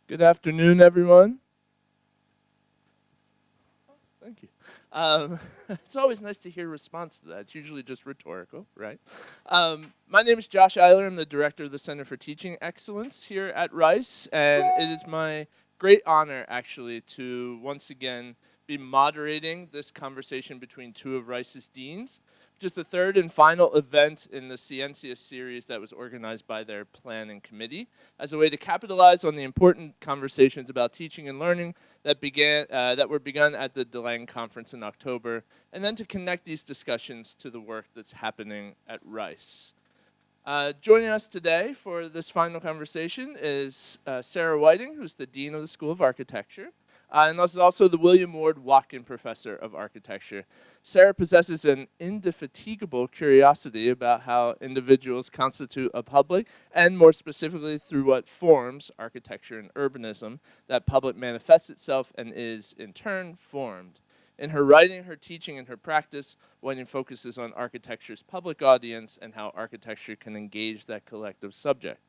Good afternoon, everyone. Thank you. It's always nice to hear a response to that. It's usually just rhetorical, right? My name is Josh Eiler. I'm the director of the Center for Teaching Excellence here at Rice, and it is my great honor, actually, to once again be moderating this conversation between two of Rice's deans, which is the third and final event in the Scientia series that was organized by their planning committee as a way to capitalize on the important conversations about teaching and learning that were begun at the DeLange conference in October, and then to connect these discussions to the work that's happening at Rice. Joining us today for this final conversation is Sarah Whiting, who's the Dean of the School of Architecture, and this is also the William Ward Watkin Professor of Architecture. Sarah possesses an indefatigable curiosity about how individuals constitute a public, and more specifically through what forms, architecture and urbanism, that public manifests itself and is, in turn, formed. In her writing, her teaching, and her practice, Whiting focuses on architecture's public audience and how architecture can engage that collective subject.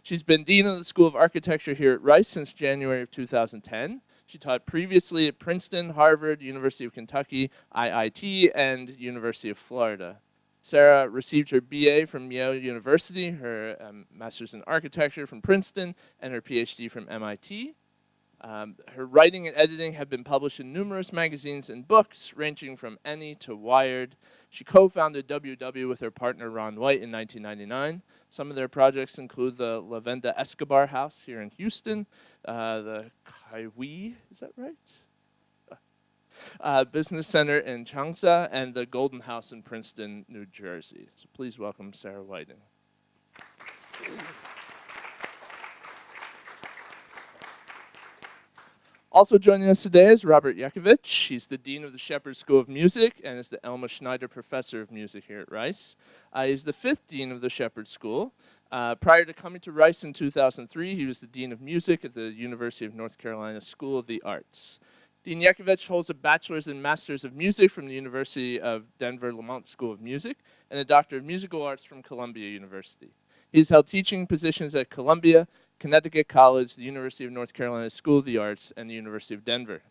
She's been Dean of the School of Architecture here at Rice since January of 2010. She taught previously at Princeton, Harvard, University of Kentucky, IIT, and University of Florida. Sarah received her BA from Yale University, her Master's in Architecture from Princeton, and her PhD from MIT. Her writing and editing have been published in numerous magazines and books, ranging from Any to Wired. She co-founded WW with her partner Ron White in 1999. Some of their projects include the La Venda Escobar House here in Houston, the Kaiwi, is that right? Business Center in Changsha, and the Golden House in Princeton, New Jersey. So please welcome Sarah Whiting. Also joining us today is Robert Yekovich. He's the Dean of the Shepherd School of Music and is the Elma Schneider Professor of Music here at Rice. He's the fifth Dean of the Shepherd School. Prior to coming to Rice in 2003, he was the Dean of Music at the University of North Carolina School of the Arts. Dean Yankovic holds a Bachelor's and Master's of Music from the University of Denver Lamont School of Music and a Doctor of Musical Arts from Columbia University. He's held teaching positions at Columbia, Connecticut College, the University of North Carolina School of the Arts, and the University of Denver.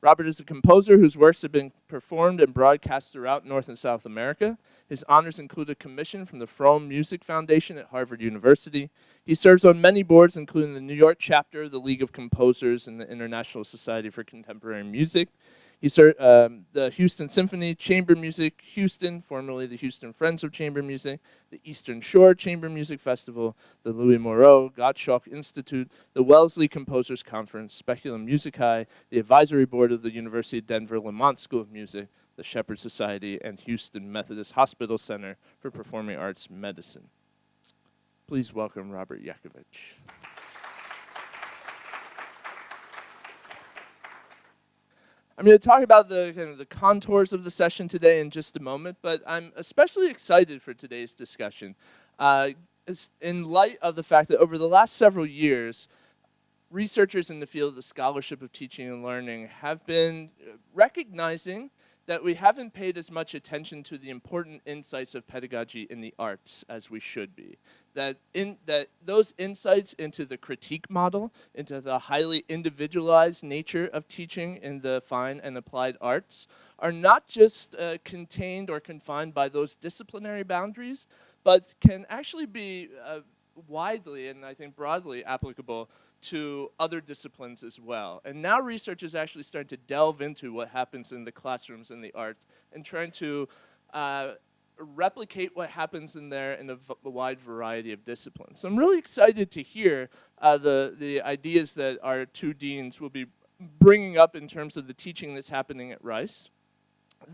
Robert is a composer whose works have been performed and broadcast throughout North and South America. His honors include a commission from the Fromm Music Foundation at Harvard University. He serves on many boards, including the New York chapter of the League of Composers and the International Society for Contemporary Music. He served the Houston Symphony, Chamber Music Houston, formerly the Houston Friends of Chamber Music, the Eastern Shore Chamber Music Festival, the Louis Moreau Gottschalk Institute, the Wellesley Composers Conference, Speculum Musicae, the Advisory Board of the University of Denver Lamont School of Music, the Shepherd Society, and Houston Methodist Hospital Center for Performing Arts Medicine. Please welcome Robert Yekovich. I'm going to talk about the contours of the session today in just a moment, but I'm especially excited for today's discussion in light of the fact that over the last several years, researchers in the field of the scholarship of teaching and learning have been recognizing that we haven't paid as much attention to the important insights of pedagogy in the arts as we should be. That those insights into the critique model, into the highly individualized nature of teaching in the fine and applied arts, are not just contained or confined by those disciplinary boundaries, but can actually be widely and I think broadly applicable to other disciplines as well. And now research is actually starting to delve into what happens in the classrooms in the arts and trying to replicate what happens in there in a wide variety of disciplines. So I'm really excited to hear the ideas that our two deans will be bringing up in terms of the teaching that's happening at Rice.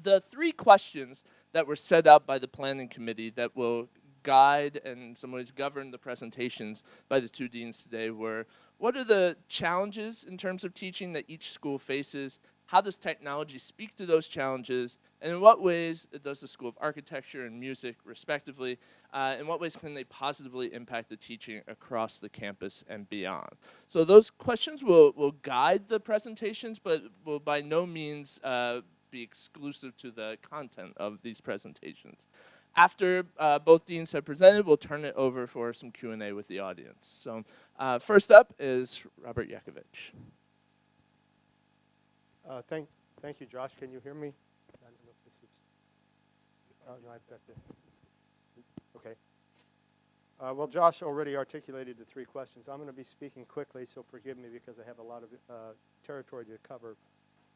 The three questions that were set up by the planning committee that will guide and in some ways govern the presentations by the two deans today were, what are the challenges in terms of teaching that each school faces? How does technology speak to those challenges? And in what ways does the School of Architecture and Music, respectively, in what ways can they positively impact the teaching across the campus and beyond? So those questions will guide the presentations, but will by no means be exclusive to the content of these presentations. after both deans have presented, we'll turn it over for some Q&A with the audience. So first up is Robert Yekovich. Thank you, Josh. Can you hear me? I don't know if this is. Oh, no, I've got the. Okay. Well, Josh already articulated the three questions. I'm going to be speaking quickly, so forgive me because I have a lot of territory to cover.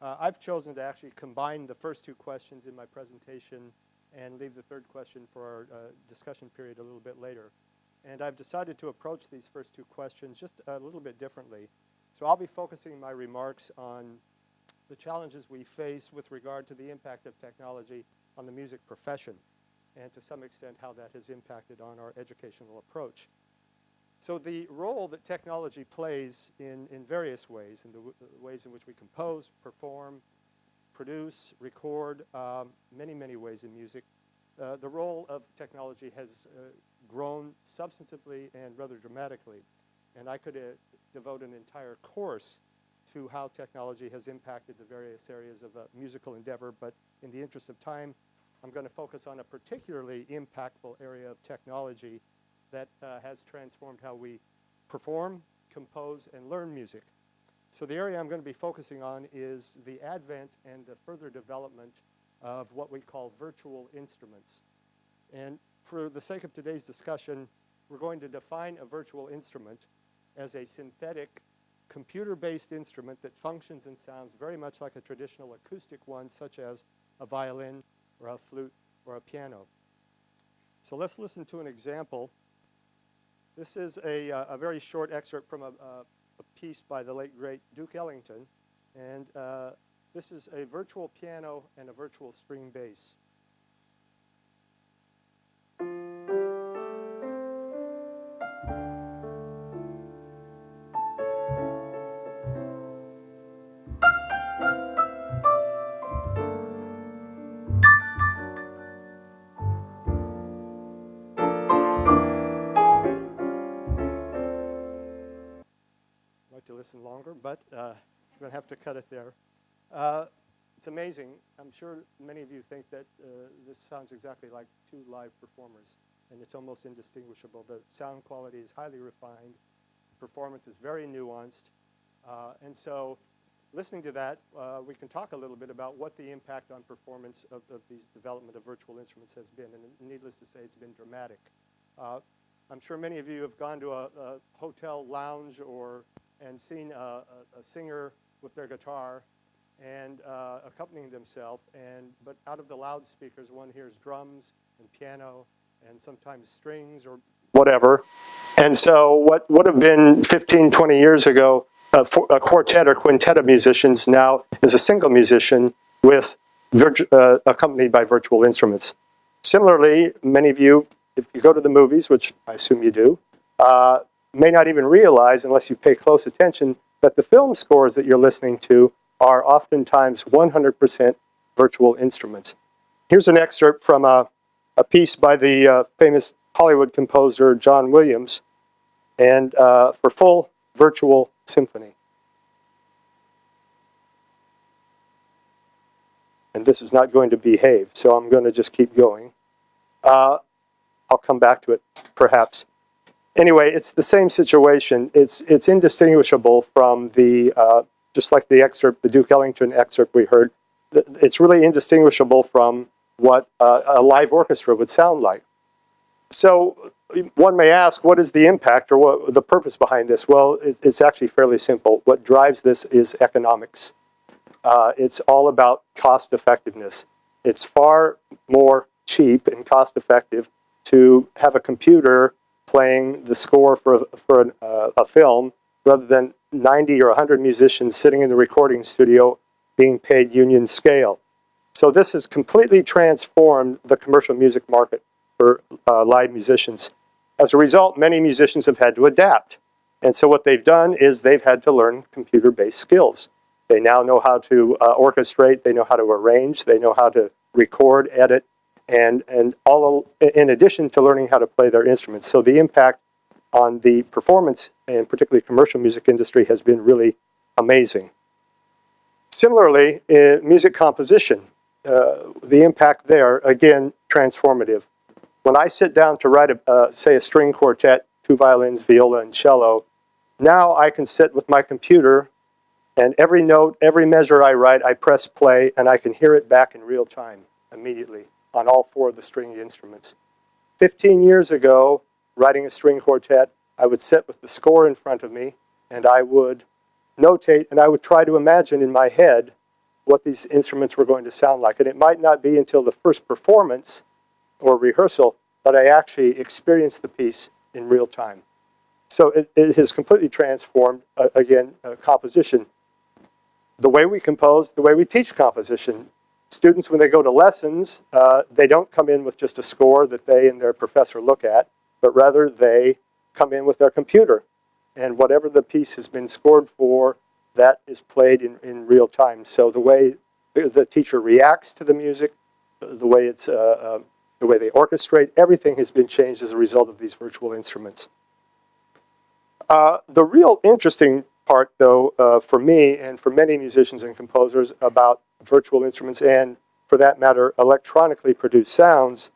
I've chosen to actually combine the first two questions in my presentation and leave the third question for our discussion period a little bit later. And I've decided to approach these first two questions just a little bit differently. So I'll be focusing my remarks on the challenges we face with regard to the impact of technology on the music profession, and to some extent how that has impacted on our educational approach. So the role that technology plays in various ways, in the ways in which we compose, perform, produce, record, many, many ways in music, the role of technology has grown substantively and rather dramatically. And I could devote an entire course to how technology has impacted the various areas of musical endeavor, but in the interest of time, I'm going to focus on a particularly impactful area of technology that has transformed how we perform, compose, and learn music. So the area I'm going to be focusing on is the advent and the further development of what we call virtual instruments. And for the sake of today's discussion, we're going to define a virtual instrument as a synthetic, computer-based instrument that functions and sounds very much like a traditional acoustic one, such as a violin or a flute or a piano. So let's listen to an example. This is a very short excerpt from a piece by the late, great Duke Ellington. And this is a virtual piano and a virtual string bass. To listen longer, but I'm going to have to cut it there. It's amazing. I'm sure many of you think that this sounds exactly like two live performers, and it's almost indistinguishable. The sound quality is highly refined. Performance is very nuanced. And so listening to that, we can talk a little bit about what the impact on performance of these development of virtual instruments has been. And needless to say, it's been dramatic. I'm sure many of you have gone to a hotel lounge and seen a singer with their guitar and accompanying themselves, but out of the loudspeakers one hears drums and piano and sometimes strings or whatever. And so what would have been 15, 20 years ago a quartet or quintet of musicians now is a single musician with accompanied by virtual instruments. Similarly, many of you, if you go to the movies, which I assume you do, may not even realize, unless you pay close attention, that the film scores that you're listening to are oftentimes 100% virtual instruments. Here's an excerpt from a piece by the famous Hollywood composer John Williams, and for full virtual symphony. And this is not going to behave, so I'm going to just keep going. I'll come back to it, perhaps. Anyway, it's the same situation. It's indistinguishable from just like the excerpt, the Duke Ellington excerpt we heard. It's really indistinguishable from what a live orchestra would sound like. So one may ask, what is the impact or what the purpose behind this? Well, it's actually fairly simple. What drives this is economics. It's all about cost effectiveness. It's far more cheap and cost effective to have a computer playing the score for a film rather than 90 or 100 musicians sitting in the recording studio being paid union scale. So this has completely transformed the commercial music market for live musicians. As a result, many musicians have had to adapt. And so what they've done is they've had to learn computer-based skills. They now know how to orchestrate, they know how to arrange, they know how to record, edit, and all in addition to learning how to play their instruments. So the impact on the performance and particularly commercial music industry has been really amazing. Similarly, in music composition, the impact there, again, transformative. when I sit down to write, say, a string quartet, 2 violins, viola, and cello, now I can sit with my computer, and every note, every measure I write, I press play, and I can hear it back in real time immediately on all 4 of the stringy instruments. 15 years ago, writing a string quartet, I would sit with the score in front of me, and I would notate, and I would try to imagine in my head what these instruments were going to sound like. And it might not be until the first performance or rehearsal that I actually experienced the piece in real time. So it has completely transformed, again, composition. The way we compose, the way we teach composition. Students, when they go to lessons, they don't come in with just a score that they and their professor look at, but rather they come in with their computer. And whatever the piece has been scored for, that is played in real time. So the way the teacher reacts to the music, the way they orchestrate, everything has been changed as a result of these virtual instruments. The real interesting part, though, for me and for many musicians and composers about virtual instruments and, for that matter, electronically produced sounds,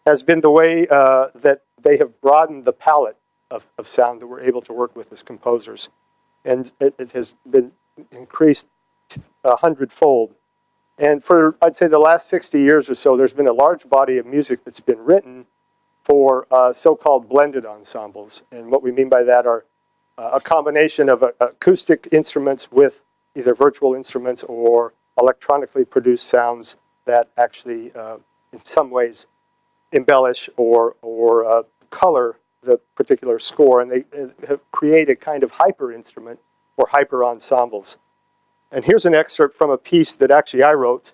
has been the way that they have broadened the palette of sound that we're able to work with as composers. And it has been increased 100-fold. And for, I'd say, the last 60 years or so, there's been a large body of music that's been written for so-called blended ensembles. And what we mean by that are a combination of acoustic instruments with either virtual instruments or electronically produced sounds that actually, in some ways, embellish or color the particular score, and they create a kind of hyper instrument or hyper ensembles. And here's an excerpt from a piece that actually I wrote.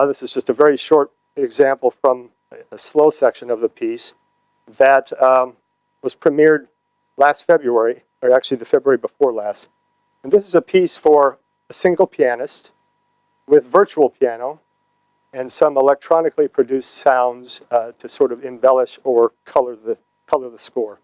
This is just a very short example from a slow section of the piece that was premiered last February, or actually the February before last. And this is a piece for a single pianist with virtual piano and some electronically produced sounds to sort of embellish or color the score.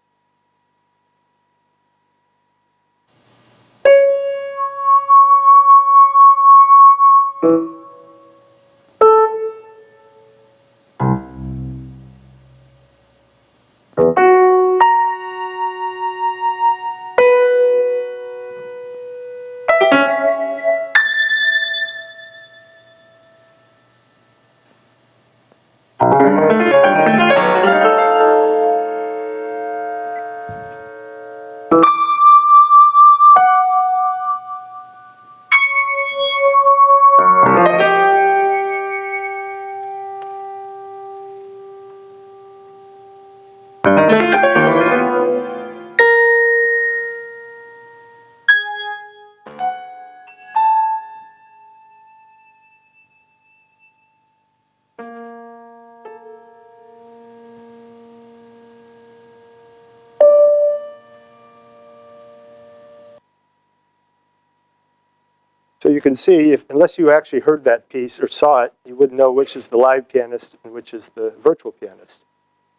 So you can see, unless you actually heard that piece or saw it, you wouldn't know which is the live pianist and which is the virtual pianist.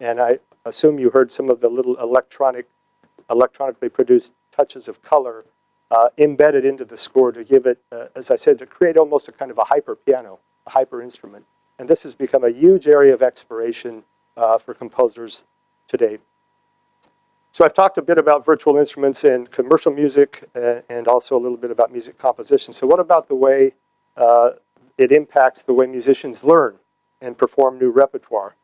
And I assume you heard some of the little electronically produced touches of color embedded into the score to give it, as I said, to create almost a kind of a hyper piano, a hyper instrument. And this has become a huge area of exploration for composers today. So I've talked a bit about virtual instruments in commercial music and also a little bit about music composition. So what about the way it impacts the way musicians learn and perform new repertoire?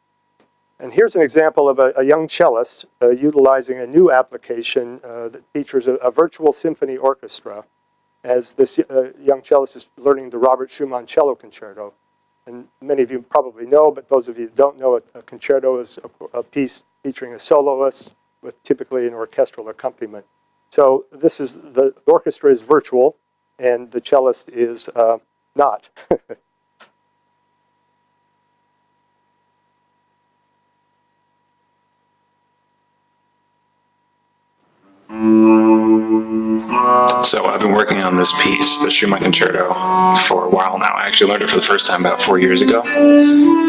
And here's an example of a young cellist utilizing a new application that features a virtual symphony orchestra, as this young cellist is learning the Robert Schumann Cello Concerto. And many of you probably know, but those of you who don't know, a concerto is a piece featuring a soloist with typically an orchestral accompaniment. So this is, the orchestra is virtual, and the cellist is not. So I've been working on this piece, the Schumann Concerto, for a while now. I actually learned it for the first time about 4 years ago,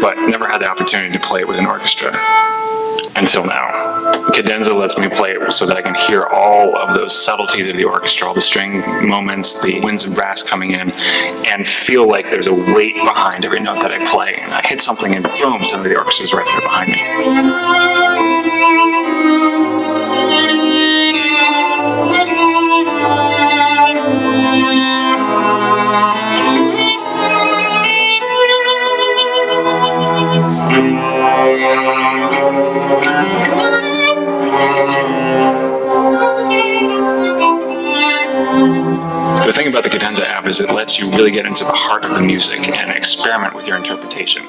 but never had the opportunity to play it with an orchestra until now. cadenza lets me play it so that I can hear all of those subtleties of the orchestra, all the string moments, the winds and brass coming in, and feel like there's a weight behind every note that I play. And I hit something and boom, suddenly the orchestra's right there behind me. The thing about the Cadenza app is it lets you really get into the heart of the music and experiment with your interpretation,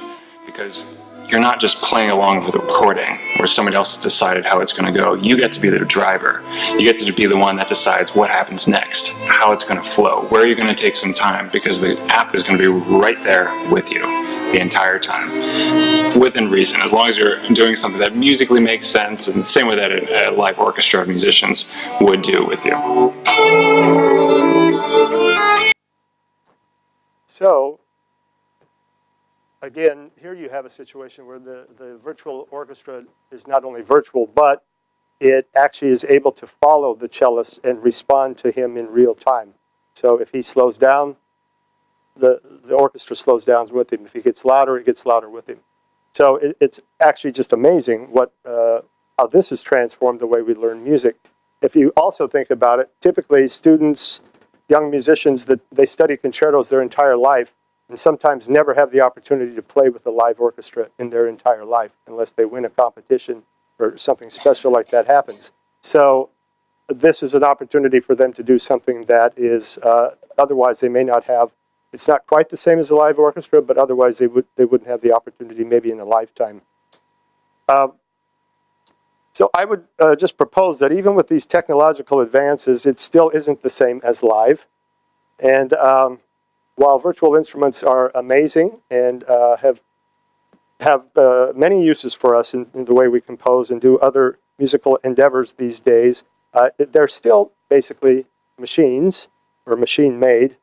because you're not just playing along with the recording where somebody else has decided how it's going to go. You get to be the driver. You get to be the one that decides what happens next, how it's going to flow, where you're going to take some time, because the app is going to be right there with you the entire time, within reason, as long as you're doing something that musically makes sense, and the same way that a live orchestra of musicians would do with you. So, again, here you have a situation where the virtual orchestra is not only virtual, but it actually is able to follow the cellist and respond to him in real time. So if he slows down, the orchestra slows down with him. If he gets louder, it gets louder with him. So it's actually just amazing what how this has transformed the way we learn music. If you also think about it, typically students, young musicians, that they study concertos their entire life and sometimes never have the opportunity to play with a live orchestra in their entire life unless they win a competition or something special like that happens. So this is an opportunity for them to do something that is otherwise they may not have. It's not quite the same as a live orchestra, but otherwise they wouldn't have the opportunity maybe in a lifetime. So I would just propose that even with these technological advances, it still isn't the same as live. And while virtual instruments are amazing and have many uses for us in the way we compose and do other musical endeavors these days, they're still basically machines or machine-made.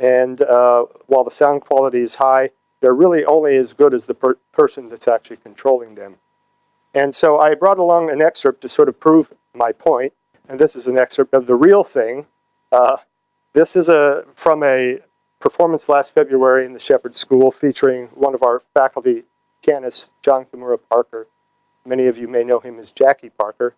And while the sound quality is high, they're really only as good as the person that's actually controlling them. And so I brought along an excerpt to sort of prove my point. And this is an excerpt of The Real Thing. This is from a performance last February in the Shepherd School featuring one of our faculty pianists, John Kimura Parker. Many of you may know him as Jackie Parker.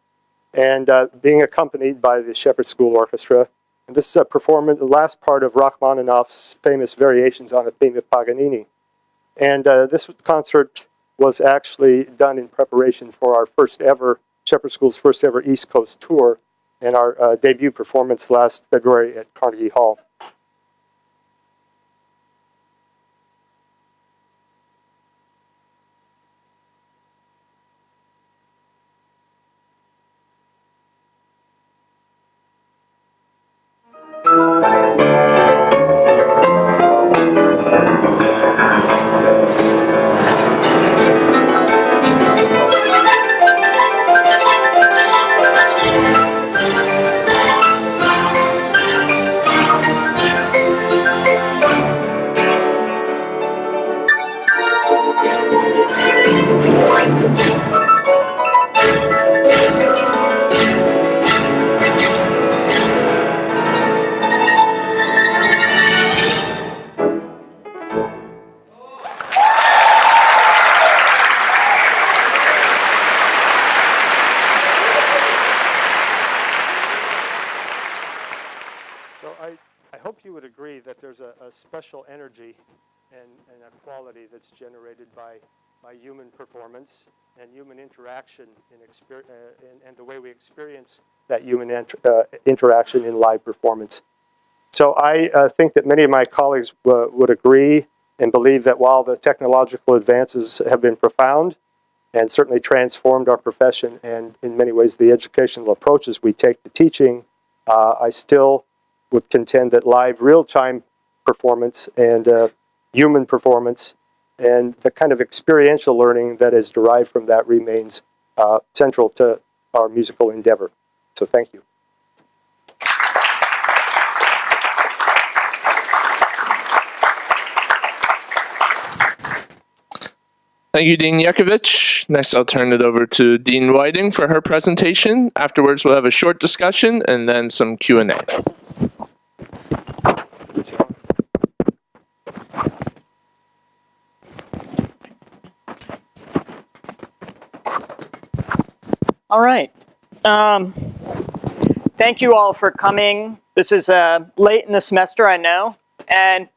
And being accompanied by the Shepherd School Orchestra. And this is a performance, the last part of Rachmaninoff's famous variations on a theme of Paganini. And this concert was actually done in preparation for our first ever, Shepherd School's first ever East Coast tour, and our debut performance last February at Carnegie Hall. I hope you would agree that there's a special energy and a quality that's generated by human performance and human interaction and the way we experience that human interaction in live performance. So I think that many of my colleagues would agree and believe that while the technological advances have been profound and certainly transformed our profession and in many ways the educational approaches we take to teaching, I still would contend that live real-time performance and human performance and the kind of experiential learning that is derived from that remains central to our musical endeavor. So thank you. Thank you, Dean Yekovich. Next, I'll turn it over to Dean Whiting for her presentation. Afterwards, we'll have a short discussion and then some Q&A. All right. Thank you all for coming. This is late in the semester, I know. And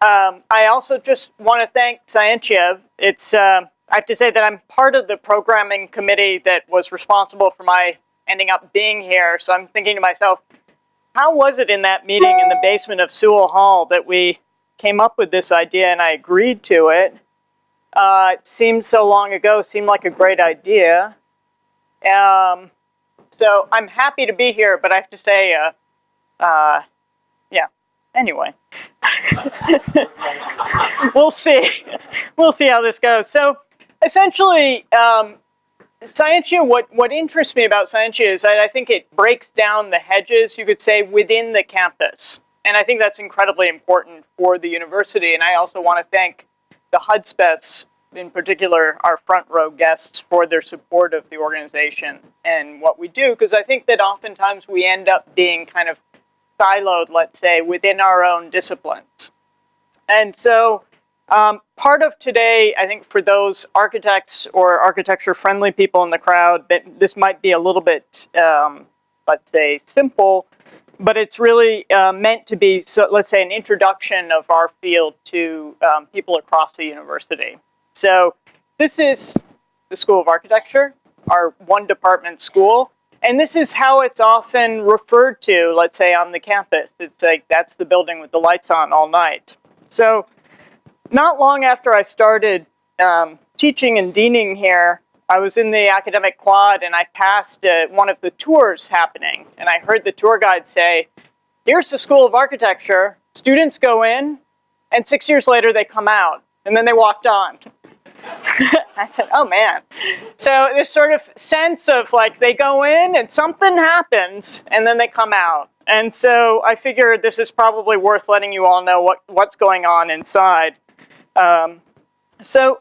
I also just want to thank Scientia. I have to say that I'm part of the programming committee that was responsible for my ending up being here. So I'm thinking to myself, how was it in that meeting in the basement of Sewell Hall that we came up with this idea and I agreed to it? It seemed so long ago, seemed like a great idea. So I'm happy to be here, but I have to say, yeah, anyway. We'll see. We'll see how this goes. So essentially, Scientia, what interests me about Scientia is that I think it breaks down the hedges, you could say, within the campus. And I think that's incredibly important for the university. And I also want to thank the Hudspeths, in particular, our front row guests, for their support of the organization and what we do, because I think that oftentimes we end up being kind of siloed, let's say, within our own disciplines. And so part of today, I think for those architects or architecture-friendly people in the crowd, that this might be a little bit, let's say, simple, but it's really meant to be, so let's say, an introduction of our field to people across the university. So this is the School of Architecture, our one-department school, and this is how it's often referred to, let's say, on the campus. It's like, that's the building with the lights on all night. So not long after I started teaching and deaning here, I was in the academic quad and I passed one of the tours happening, and I heard the tour guide say, here's the School of Architecture, students go in, and 6 years later they come out, and then they walked on. I said, oh man. So this sort of sense of like they go in and something happens and then they come out. And so I figured this is probably worth letting you all know what's going on inside. So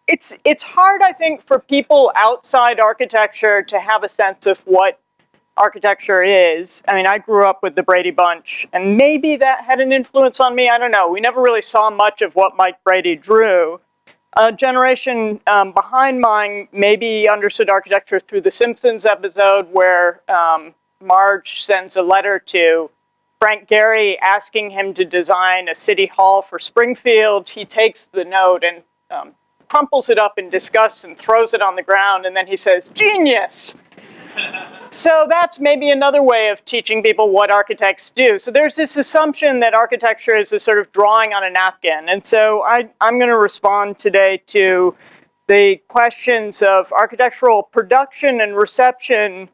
it's hard, I think, for people outside architecture to have a sense of what architecture is. I mean, I grew up with the Brady Bunch, and maybe that had an influence on me. I don't know. We never really saw much of what Mike Brady drew. A generation behind mine maybe understood architecture through the Simpsons episode where Marge sends a letter to Frank Gehry asking him to design a city hall for Springfield. He takes the note and crumples it up in disgust and throws it on the ground, and then he says, "Genius!" So that's maybe another way of teaching people what architects do. So there's this assumption that architecture is a sort of drawing on a napkin. And so I'm going to respond today to the questions of architectural production and reception,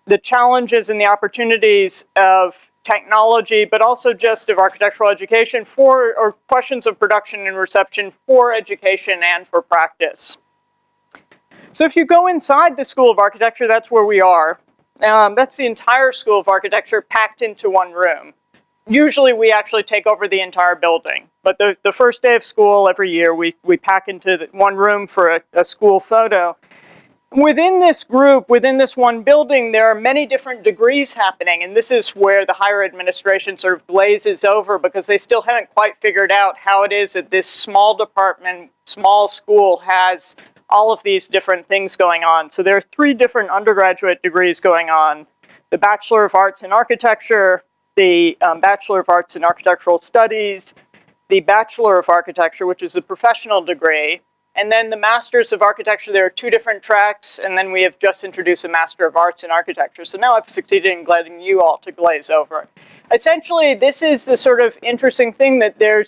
the challenges and the opportunities of technology, but also just of architectural education or questions of production and reception for education and for practice. So if you go inside the School of Architecture, that's where we are. That's the entire School of Architecture packed into one room. Usually we actually take over the entire building, but the first day of school every year we pack into one room for a school photo. Within this group, within this one building, there are many different degrees happening, and this is where the higher administration sort of glazes over because they still haven't quite figured out how it is that this small department, small school has all of these different things going on. So there are 3 different undergraduate degrees going on: the Bachelor of Arts in Architecture, the Bachelor of Arts in Architectural Studies, the Bachelor of Architecture, which is a professional degree, and then the Masters of Architecture. There are 2 different tracks, and then we have just introduced a Master of Arts in Architecture. So now I've succeeded in getting you all to glaze over. Essentially, this is the sort of interesting thing that there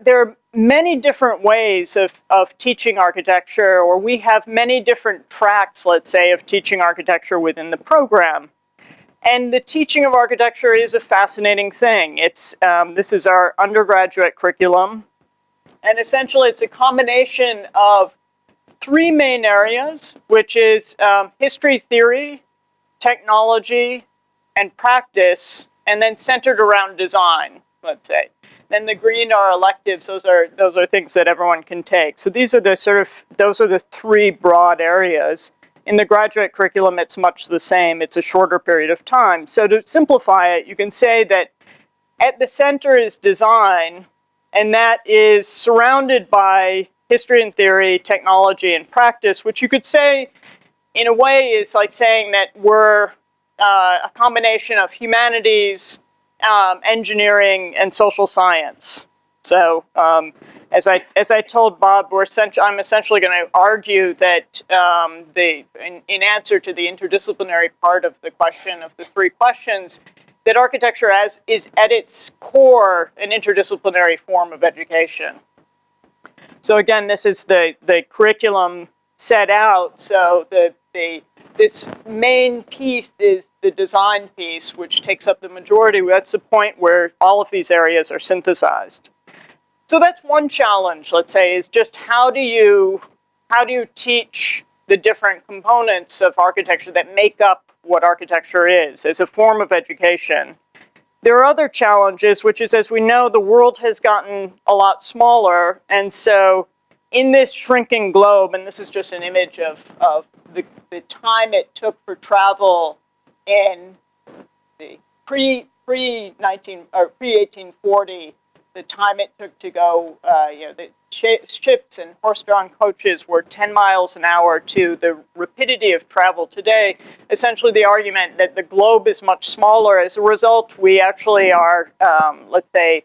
are many different ways of teaching architecture, or we have many different tracks, let's say, of teaching architecture within the program. And the teaching of architecture is a fascinating thing. This is our undergraduate curriculum. And essentially, it's a combination of 3 main areas, which is history theory, technology, and practice, and then centered around design, let's say. Then the green are electives. Those are things that everyone can take. So these are those are the three broad areas. In the graduate curriculum, it's much the same. It's a shorter period of time. So to simplify it, you can say that at the center is design, and that is surrounded by history and theory, technology and practice, which you could say, in a way, is like saying that we're a combination of humanities, engineering, and social science. So as I told Bob, I'm essentially going to argue that in answer to the interdisciplinary part of the question of the three questions, that architecture is at its core an interdisciplinary form of education. So again, this is the curriculum set out. So this main piece is the design piece, which takes up the majority. That's the point where all of these areas are synthesized. So that's one challenge, let's say, is just how do you teach the different components of architecture that make up what architecture is as a form of education. There are other challenges, which is, as we know, the world has gotten a lot smaller, and so in this shrinking globe, and this is just an image of the time it took for travel in the pre-1840, the time it took to go, the ships and horse-drawn coaches were 10 miles an hour to the rapidity of travel today. Essentially, the argument that the globe is much smaller. As a result, we actually are, let's say,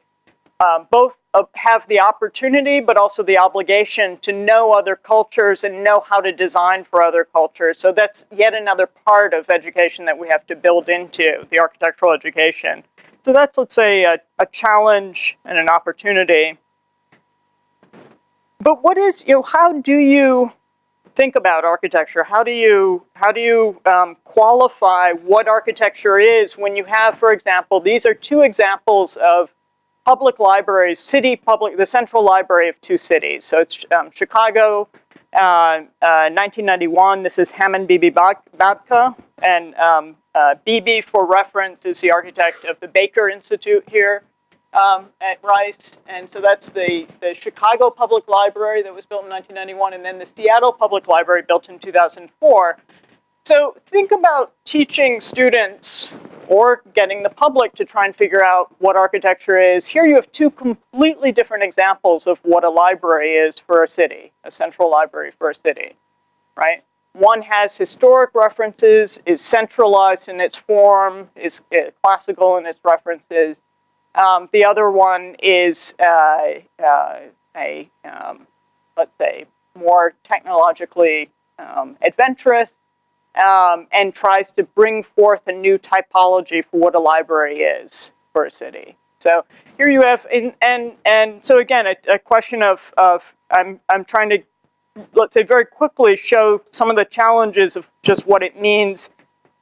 both have the opportunity, but also the obligation to know other cultures and know how to design for other cultures. So that's yet another part of education that we have to build into, the architectural education. So that's, let's say, a challenge and an opportunity. But what is, how do you think about architecture? How do you qualify what architecture is when you have, for example, these are two examples of public libraries, the central library of two cities. So it's Chicago, 1991. This is Hammond Beebe Babka, and Beebe, for reference, is the architect of the Baker Institute here at Rice. And so that's the Chicago Public Library that was built in 1991, and then the Seattle Public Library built in 2004. So think about teaching students or getting the public to try and figure out what architecture is. Here you have two completely different examples of what a library is for a city, a central library for a city, right? One has historic references, is centralized in its form, is classical in its references. The other one is let's say, more technologically adventurous, and tries to bring forth a new typology for what a library is for a city. So here you have, and so again, a question of I'm trying to, let's say, very quickly show some of the challenges of just what it means,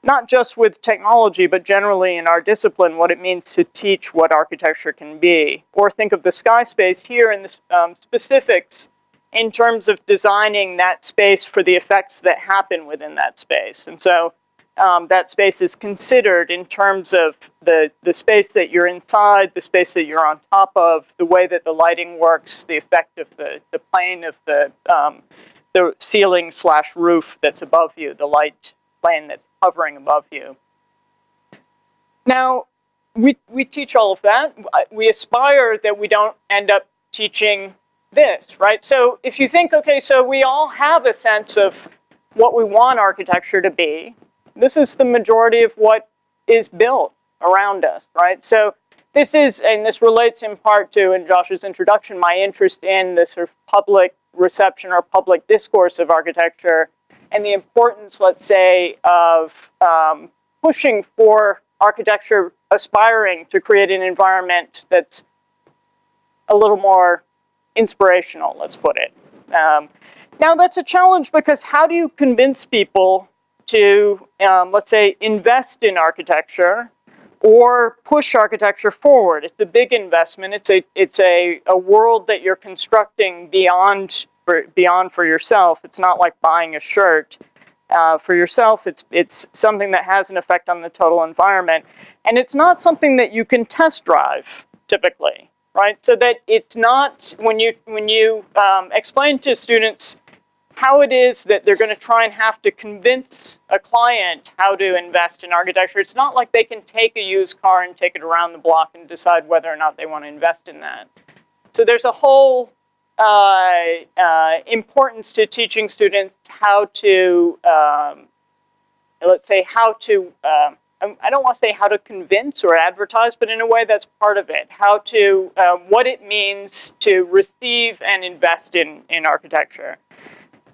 not just with technology, but generally in our discipline, what it means to teach what architecture can be. Or think of the sky space here in the specifics in terms of designing that space for the effects that happen within that space. And so that space is considered in terms of the space that you're inside, the space that you're on top of, the way that the lighting works, the effect of the plane of the ceiling / roof that's above you, the light plane that's hovering above you. Now, we teach all of that. We aspire that we don't end up teaching this, right? So if you think, okay, so we all have a sense of what we want architecture to be. This is the majority of what is built around us, right? So this is, and this relates in part to, in Josh's introduction, my interest in the sort of public reception or public discourse of architecture, and the importance, let's say, of pushing for architecture, aspiring to create an environment that's a little more inspirational, let's put it. Now that's a challenge, because how do you convince people to, let's say, invest in architecture or push architecture forward? It's a big investment. It's a world that you're constructing beyond for yourself. It's not like buying a shirt. For yourself, it's something that has an effect on the total environment. And it's not something that you can test drive, typically, right? So that it's not, when you explain to students how it is that they're going to try and have to convince a client how to invest in architecture, it's not like they can take a used car and take it around the block and decide whether or not they want to invest in that. So there's a whole importance to teaching students how to, let's say, how to, I don't want to say how to convince or advertise, but in a way that's part of it. How to, what it means to receive and invest in architecture.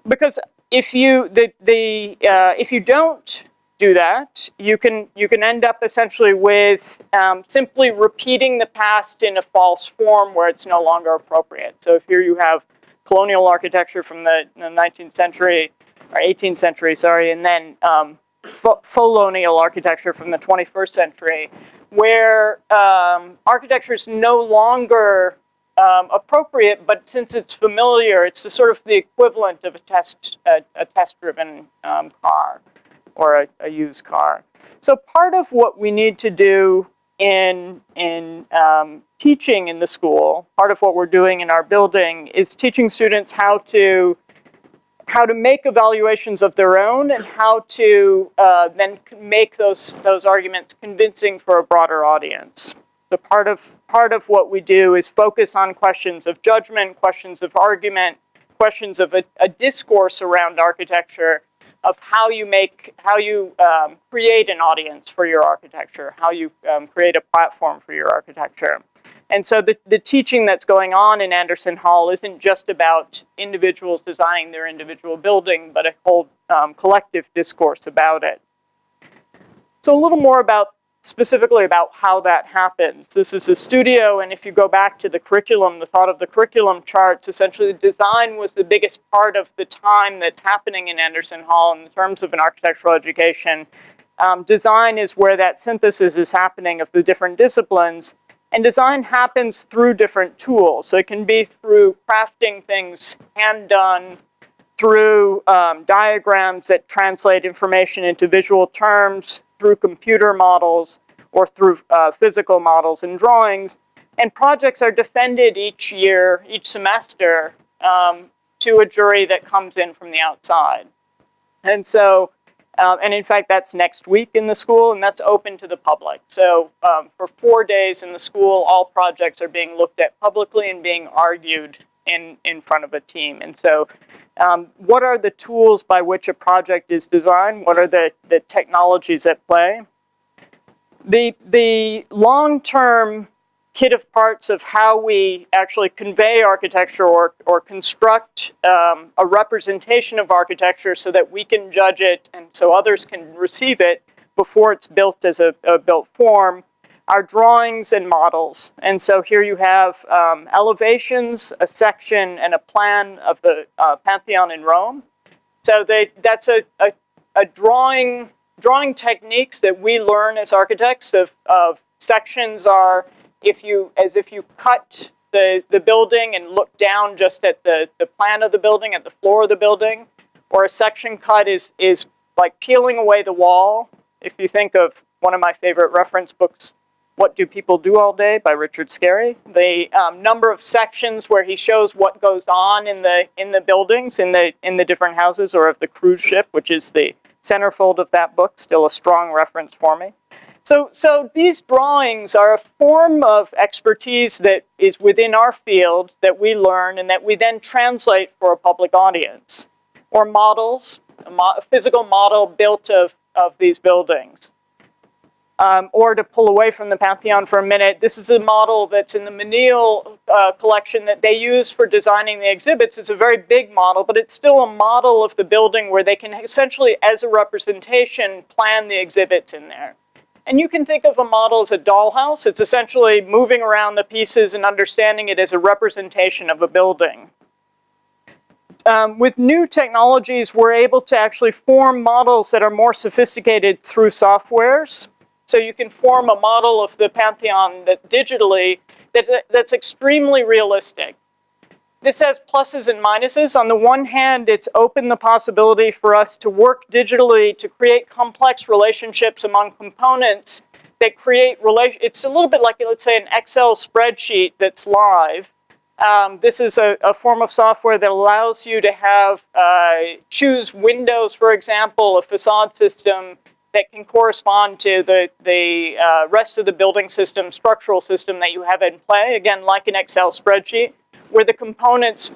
Because if you if you don't do that, you can end up essentially with simply repeating the past in a false form where it's no longer appropriate. So if here you have colonial architecture from the 19th century or 18th century, sorry, and then colonial architecture from the 21st century, where architecture is no longer appropriate, but since it's familiar, it's sort of the equivalent of a test-driven car or a used car. So part of what we need to do in teaching in the school, part of what we're doing in our building, is teaching students how to make evaluations of their own and how to then make those arguments convincing for a broader audience. So part of what we do is focus on questions of judgment, questions of argument, questions of a discourse around architecture, of how you create an audience for your architecture, how you create a platform for your architecture. And so the teaching that's going on in Anderson Hall isn't just about individuals designing their individual building, but a whole collective discourse about it. So a little more specifically about how that happens. This is a studio, and if you go back to the curriculum, the thought of the curriculum charts, essentially the design was the biggest part of the time that's happening in Anderson Hall in terms of an architectural education. Design is where that synthesis is happening of the different disciplines, and design happens through different tools. So it can be through crafting things hand done, through diagrams that translate information into visual terms, through computer models, or through physical models and drawings. And projects are defended each year, each semester, to a jury that comes in from the outside. And so, and in fact, that's next week in the school, and that's open to the public. So for 4 days in the school, all projects are being looked at publicly and being argued in front of a team. And so what are the tools by which a project is designed? What are the technologies at play? The long-term kit of parts of how we actually convey architecture or construct a representation of architecture so that we can judge it and so others can receive it before it's built as a built form are drawings and models. And so here you have elevations, a section, and a plan of the Pantheon in Rome. So that's a drawing techniques that we learn as architects of sections are if you cut the building and look down just at the plan of the building, at the floor of the building, or a section cut is like peeling away the wall. If you think of one of my favorite reference books, What Do People Do All Day by Richard Scarry, the number of sections where he shows what goes on in the buildings, in the different houses, or of the cruise ship, which is the centerfold of that book, still a strong reference for me. So these drawings are a form of expertise that is within our field that we learn and that we then translate for a public audience. Or models, a physical model built of these buildings. Or to pull away from the Pantheon for a minute, this is a model that's in the Menil collection that they use for designing the exhibits. It's a very big model, but it's still a model of the building where they can essentially, as a representation, plan the exhibits in there. And you can think of a model as a dollhouse. It's essentially moving around the pieces and understanding it as a representation of a building. With new technologies, we're able to actually form models that are more sophisticated through softwares. So you can form a model of the Pantheon that digitally that's extremely realistic. This has pluses and minuses. On the one hand, it's opened the possibility for us to work digitally to create complex relationships among components that create it's a little bit like, let's say, an Excel spreadsheet that's live. This is a form of software that allows you to have, choose windows, for example, a facade system that can correspond to the rest of the building system, structural system that you have in play, again, like an Excel spreadsheet, where the components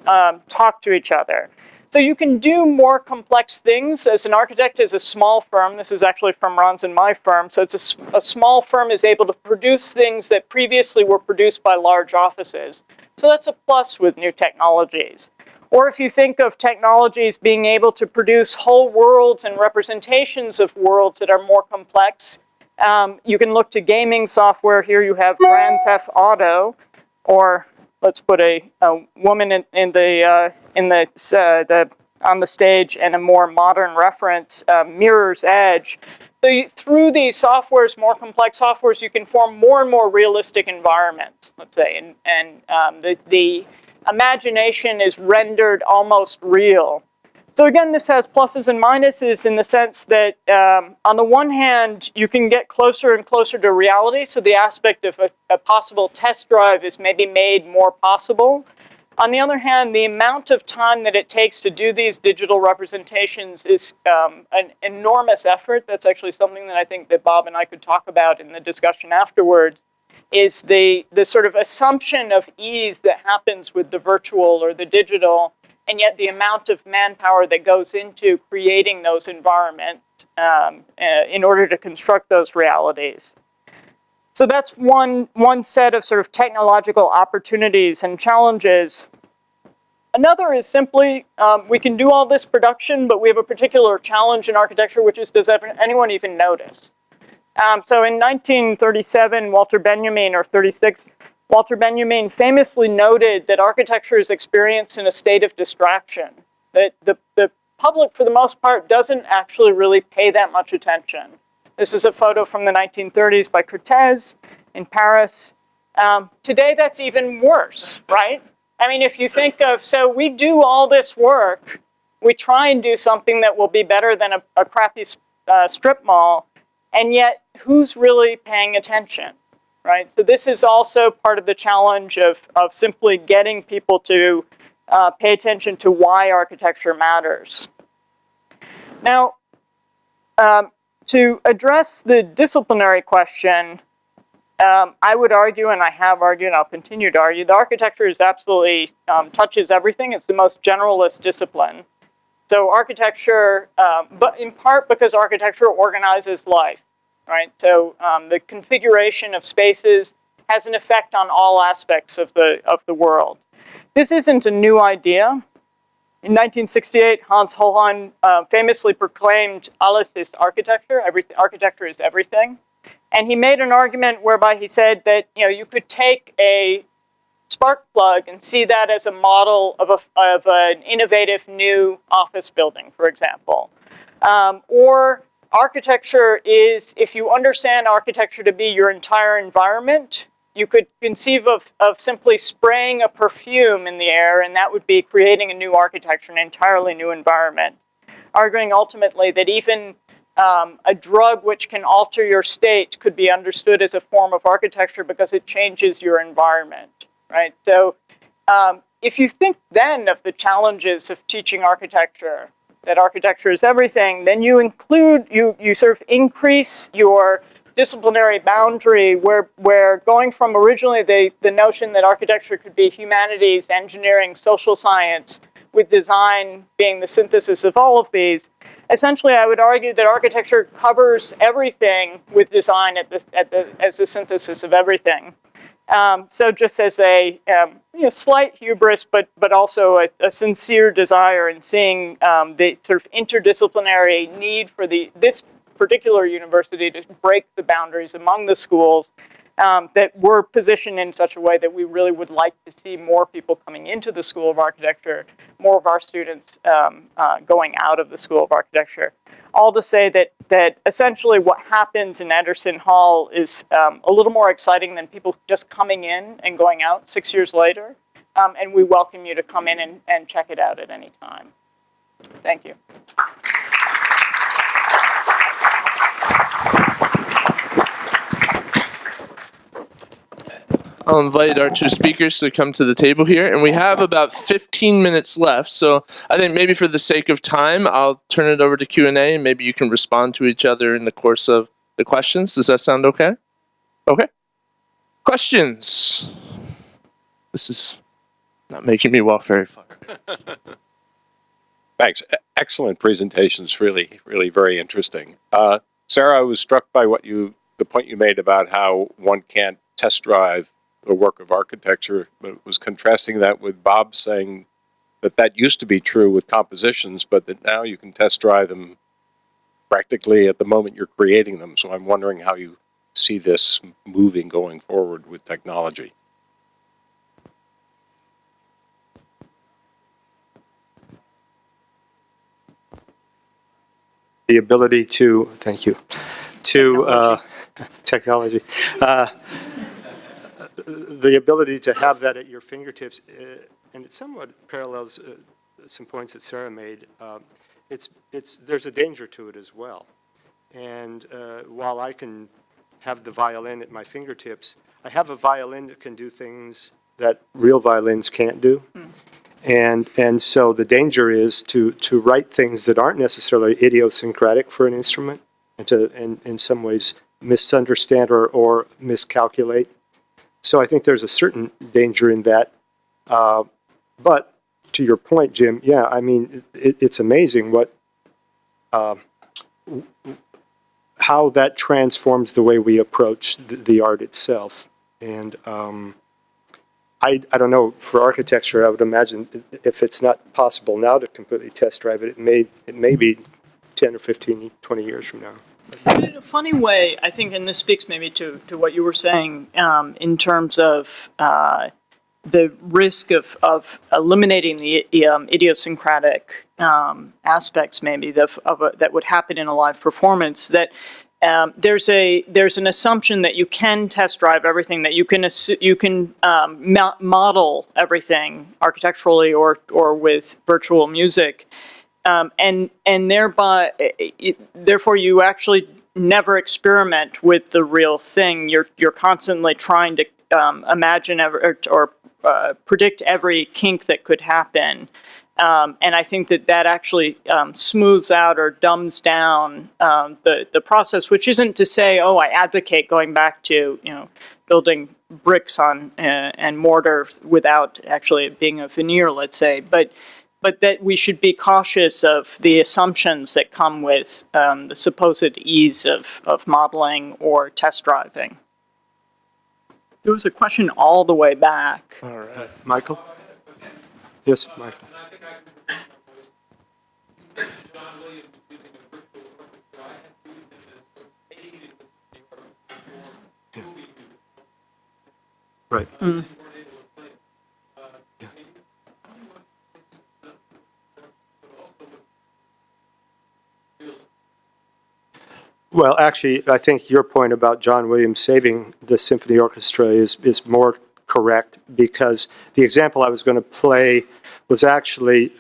talk to each other. So you can do more complex things. As an architect, as a small firm, this is actually from Ron's and my firm, so it's a small firm is able to produce things that previously were produced by large offices. So that's a plus with new technologies. Or if you think of technologies being able to produce whole worlds and representations of worlds that are more complex, you can look to gaming software. Here you have Grand Theft Auto, or let's put a woman on the stage, and a more modern reference, Mirror's Edge. So through these softwares, more complex softwares, you can form more and more realistic environments, let's say, and the imagination is rendered almost real. So again, this has pluses and minuses in the sense that on the one hand, you can get closer and closer to reality, so the aspect of a possible test drive is maybe made more possible. On the other hand, the amount of time that it takes to do these digital representations is an enormous effort. That's actually something that I think that Bob and I could talk about in the discussion afterwards, is the sort of assumption of ease that happens with the virtual or the digital, and yet the amount of manpower that goes into creating those environments in order to construct those realities. So that's one set of sort of technological opportunities and challenges. Another is simply, we can do all this production, but we have a particular challenge in architecture, which is, does anyone even notice? So in 1937, Walter Benjamin, or 36, Walter Benjamin famously noted that architecture is experienced in a state of distraction, that the public, for the most part, doesn't actually really pay that much attention. This is a photo from the 1930s by Cortez in Paris. Today, that's even worse, right? I mean, if you think of, so we do all this work, we try and do something that will be better than a crappy strip mall, and yet who's really paying attention, right? So this is also part of the challenge of simply getting people to pay attention to why architecture matters. Now, to address the disciplinary question, I would argue, and I have argued, and I'll continue to argue, that architecture is absolutely touches everything. It's the most generalist discipline. So architecture, but in part because architecture organizes life, right? So the configuration of spaces has an effect on all aspects of the world. This isn't a new idea. In 1968, Hans Hollein famously proclaimed alles ist architecture, architecture is everything. And he made an argument whereby he said that, you know, you could take a spark plug and see that as a model of an innovative new office building, for example. Or architecture is, if you understand architecture to be your entire environment, you could conceive of simply spraying a perfume in the air, and that would be creating a new architecture, an entirely new environment. Arguing ultimately that even a drug which can alter your state could be understood as a form of architecture because it changes your environment, right? So if you think then of the challenges of teaching architecture, that architecture is everything, then you include, you sort of increase your disciplinary boundary where going from originally the notion that architecture could be humanities, engineering, social science, with design being the synthesis of all of these, essentially I would argue that architecture covers everything with design as the synthesis of everything. So just as a slight hubris, but also a sincere desire in seeing the sort of interdisciplinary need for this particular university to break the boundaries among the schools, that we're positioned in such a way that we really would like to see more people coming into the School of Architecture, more of our students going out of the School of Architecture. All to say that essentially what happens in Anderson Hall is a little more exciting than people just coming in and going out 6 years later. And we welcome you to come in and check it out at any time. Thank you. I'll invite our two speakers to come to the table here, and we have about 15 minutes left, so I think maybe for the sake of time, I'll turn it over to Q&A, and maybe you can respond to each other in the course of the questions. Does that sound okay? Okay. Questions? This is not making me walk very far. Thanks. Excellent presentations. Really, really very interesting. Sarah, I was struck by the point you made about how one can't test drive the work of architecture, but was contrasting that with Bob saying that used to be true with compositions, but that now you can test drive them practically at the moment you're creating them. So I'm wondering how you see this moving going forward with technology. The ability to, thank you, to technology. The ability to have that at your fingertips, and it somewhat parallels some points that Sarah made. There's a danger to it as well. And while I can have the violin at my fingertips, I have a violin that can do things that real violins can't do. And so the danger is to write things that aren't necessarily idiosyncratic for an instrument, and to in some ways misunderstand or miscalculate. So I think there's a certain danger in that. But to your point, Jim, yeah, I mean, it's amazing what how that transforms the way we approach the art itself. And I don't know, for architecture, I would imagine if it's not possible now to completely test drive it, it may be 10 or 15, 20 years from now. In a funny way, I think, and this speaks maybe to what you were saying in terms of the risk of eliminating the idiosyncratic aspects, maybe that would happen in a live performance. That there's an assumption that you can test drive everything, that you can model everything architecturally or with virtual music. And thereby, therefore, you actually never experiment with the real thing. You're constantly trying to imagine or predict every kink that could happen. And I think that actually smooths out or dumbs down the process, which isn't to say, oh, I advocate going back to building bricks on and mortar without actually being a veneer, let's say, but that we should be cautious of the assumptions that come with the supposed ease of modeling or test driving. There was a question all the way back. All right. Michael? Yes, Michael. Yeah. Right. Mm. Well, actually, I think your point about John Williams saving the symphony orchestra is more correct, because the example I was going to play was actually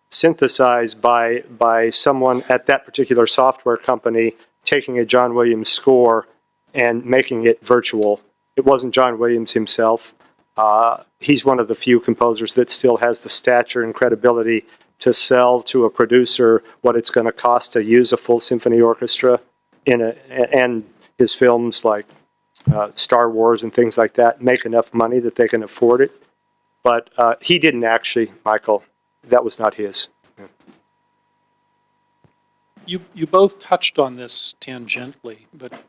synthesized by someone at that particular software company taking a John Williams score and making it virtual. It wasn't John Williams himself. He's one of the few composers that still has the stature and credibility to sell to a producer what it's going to cost to use a full symphony orchestra and his films like Star Wars and things like that make enough money that they can afford it. But he didn't actually, Michael. That was not his. Yeah. You both touched on this tangentially, but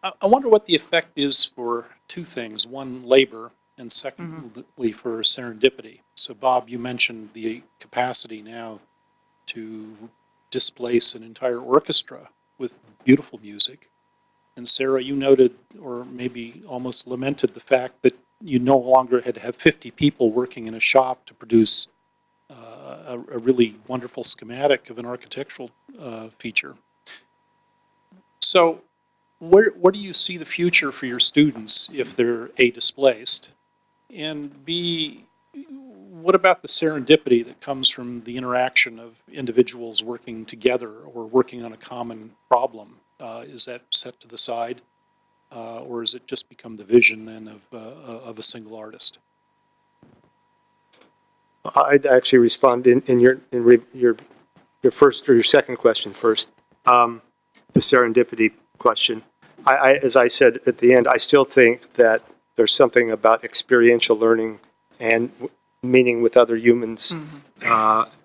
I wonder what the effect is for two things. One, labor, and secondly, for serendipity. So, Bob, you mentioned the capacity now to displace an entire orchestra with beautiful music. And Sarah, you noted, or maybe almost lamented, the fact that you no longer had to have 50 people working in a shop to produce a really wonderful schematic of an architectural feature. So, where do you see the future for your students if they're A, displaced, and B, what about the serendipity that comes from the interaction of individuals working together or working on a common problem? Is that set to the side? or has it just become the vision then of a single artist? I'd actually respond in your first or your second question first, the serendipity question. As I said at the end, I still think that there's something about experiential learning and meeting with other humans,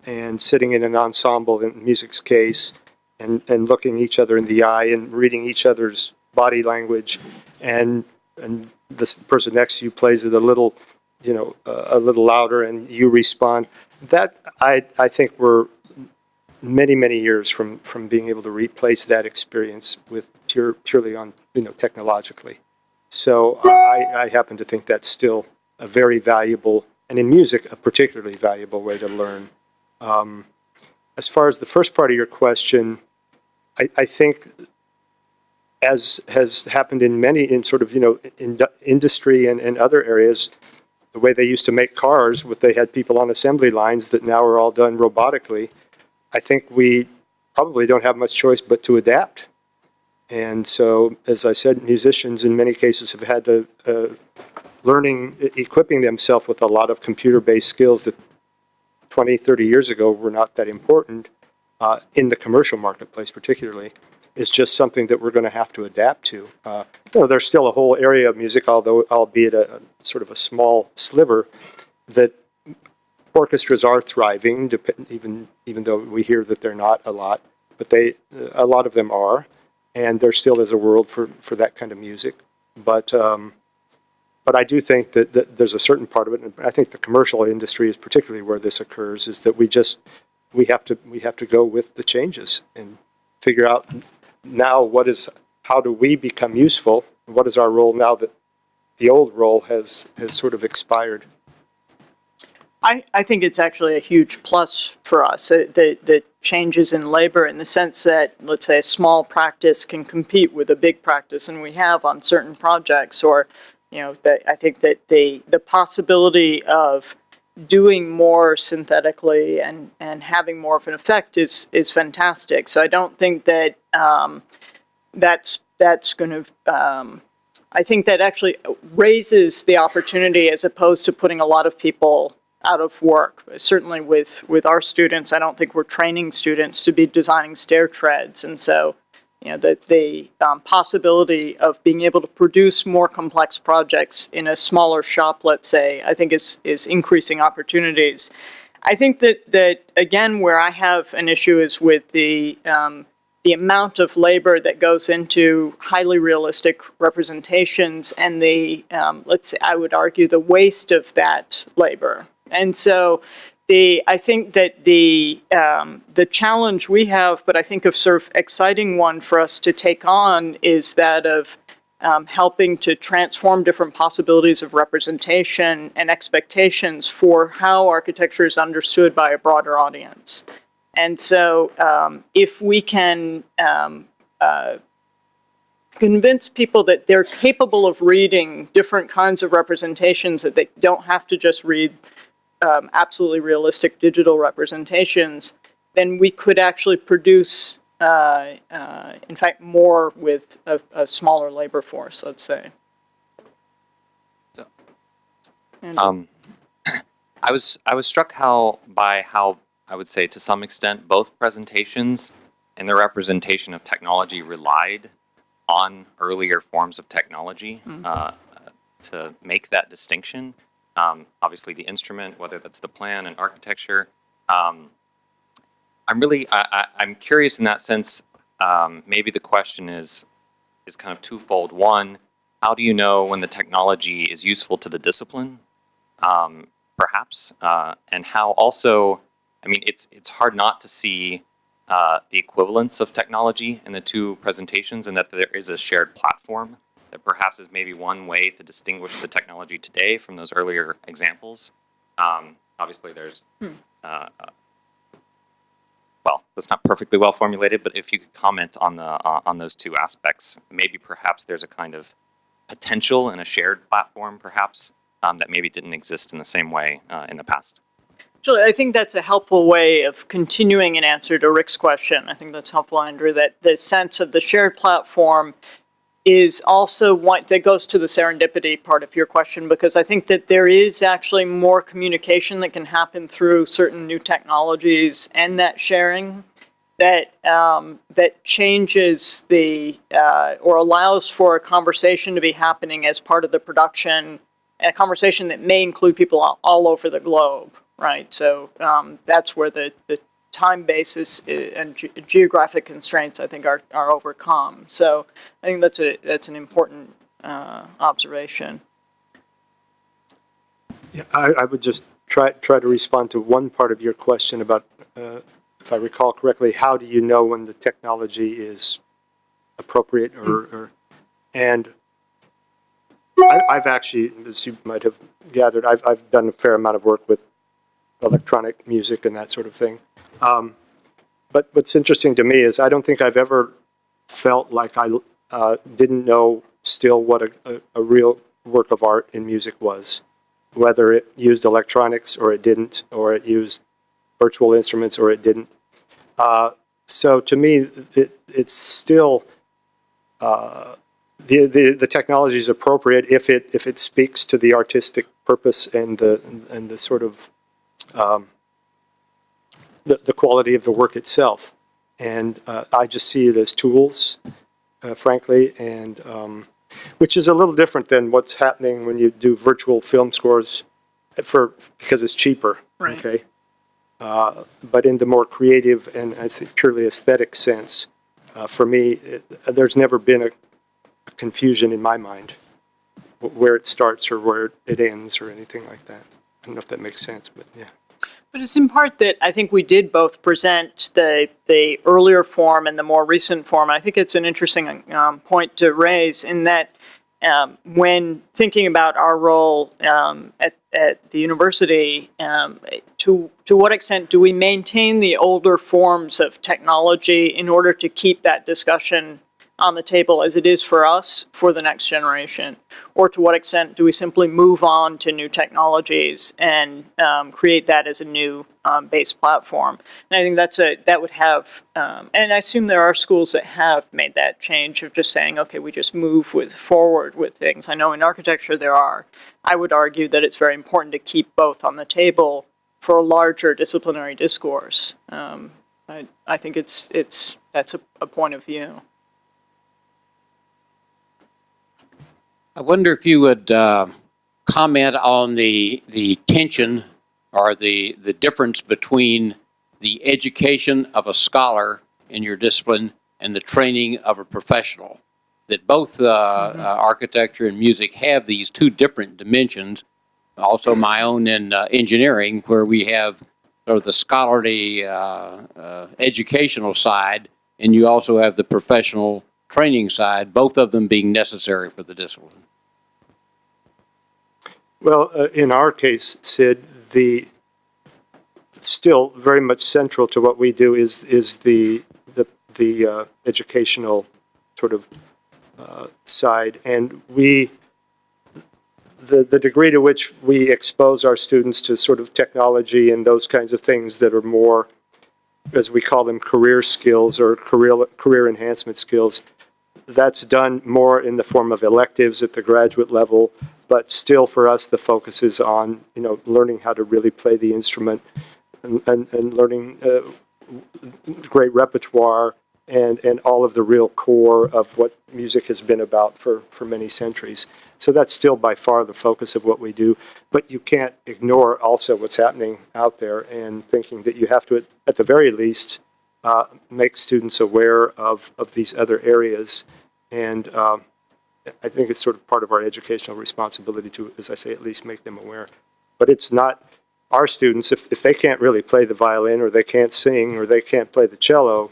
and sitting in an ensemble in music's case, and looking each other in the eye and reading each other's body language, and the person next to you plays it a little, a little louder, and you respond. That I think we're many years from being able to replace that experience with purely on technologically. So I happen to think that's still a very valuable, and in music a particularly valuable way to learn. As far as the first part of your question, I think, as has happened in industry and other areas, the way they used to make cars, they had people on assembly lines that now are all done robotically. I think we probably don't have much choice but to adapt. And so, as I said, musicians in many cases have had to equipping themselves with a lot of computer-based skills that 20, 30 years ago were not that important, in the commercial marketplace particularly, is just something that we're going to have to adapt to. There's still a whole area of music, albeit a sort of a small sliver, that orchestras are thriving, even though we hear that they're not a lot, but a lot of them are, and there still is a world for that kind of music. But I do think that there's a certain part of it, and I think the commercial industry is particularly where this occurs, is that we have to go with the changes and figure out now how do we become useful? What is our role now that the old role has sort of expired? I think it's actually a huge plus for us, the changes in labor, in the sense that, let's say, a small practice can compete with a big practice, and we have on certain projects, or, I think that the possibility of doing more synthetically and having more of an effect is fantastic. So I don't think that that's going to, I think that actually raises the opportunity as opposed to putting a lot of people out of work. Certainly with our students, I don't think we're training students to be designing stair treads. And so, the possibility of being able to produce more complex projects in a smaller shop, let's say, I think is increasing opportunities. I think that again, where I have an issue is with the amount of labor that goes into highly realistic representations and I would argue, the waste of that labor. And so I think that the challenge we have, but I think a sort of exciting one for us to take on, is that of helping to transform different possibilities of representation and expectations for how architecture is understood by a broader audience. And so if we can convince people that they're capable of reading different kinds of representations, that they don't have to just read absolutely realistic digital representations, then we could actually produce, in fact, more with a smaller labor force, let's say. I was struck by how I would say, to some extent, both presentations and the representation of technology relied on earlier forms of technology to make that distinction. Obviously, the instrument, whether that's the plan and architecture. I'm curious in that sense. Maybe the question is kind of twofold. One, how do you know when the technology is useful to the discipline, perhaps, and how also, I mean, it's hard not to see the equivalence of technology in the two presentations, and that there is a shared platform that perhaps is maybe one way to distinguish the technology today from those earlier examples. Obviously, there's, well, that's not perfectly well formulated, but if you could comment on those two aspects, maybe perhaps there's a kind of potential in a shared platform, perhaps, that maybe didn't exist in the same way in the past. Actually, I think that's a helpful way of continuing an answer to Rick's question. I think that's helpful, Andrew, that the sense of the shared platform is also one that goes to the serendipity part of your question, because I think that there is actually more communication that can happen through certain new technologies and that sharing that that changes the or allows for a conversation to be happening as part of the production, a conversation that may include people all over the globe, right? So that's where the time basis and geographic constraints, I think, are overcome. So I think that's an important observation. Yeah, I would just try to respond to one part of your question about, if I recall correctly, how do you know when the technology is appropriate and I've actually, as you might have gathered, I've done a fair amount of work with electronic music and that sort of thing. But what's interesting to me is I don't think I've ever felt like I didn't know still what a real work of art in music was, whether it used electronics or it didn't, or it used virtual instruments or it didn't. So to me, it's still the technology is appropriate if it speaks to the artistic purpose and the sort of the quality of the work itself. And I just see it as tools, frankly, and which is a little different than what's happening when you do virtual film scores because it's cheaper. Right. Okay. But in the more creative and I think purely aesthetic sense, for me, there's never been a confusion in my mind where it starts or where it ends or anything like that. I don't know if that makes sense, but yeah. But it's in part that I think we did both present the earlier form and the more recent form. I think it's an interesting point to raise in that when thinking about our role at the university, to what extent do we maintain the older forms of technology in order to keep that discussion on the table as it is for us for the next generation? Or to what extent do we simply move on to new technologies and create that as a new base platform? And I think that would have, and I assume there are schools that have made that change of just saying, okay, we just move forward with things. I know in architecture there are. I would argue that it's very important to keep both on the table for a larger disciplinary discourse. I think that's a point of view. I wonder if you would comment on the tension or the difference between the education of a scholar in your discipline and the training of a professional. That both architecture and music have these two different dimensions. Also my own in engineering, where we have sort of the scholarly educational side, and you also have the professional training side, both of them being necessary for the discipline. Well, in our case, Sid, still very much central to what we do is the educational sort of side, and the degree to which we expose our students to sort of technology and those kinds of things that are more, as we call them, career skills or career enhancement skills. That's done more in the form of electives at the graduate level, but still for us the focus is on learning how to really play the instrument and learning great repertoire and all of the real core of what music has been about for many centuries. So that's still by far the focus of what we do, but you can't ignore also what's happening out there and thinking that you have to, at the very least, make students aware of these other areas. And I think it's sort of part of our educational responsibility to, as I say, at least make them aware. But it's not our students, if they can't really play the violin or they can't sing or they can't play the cello,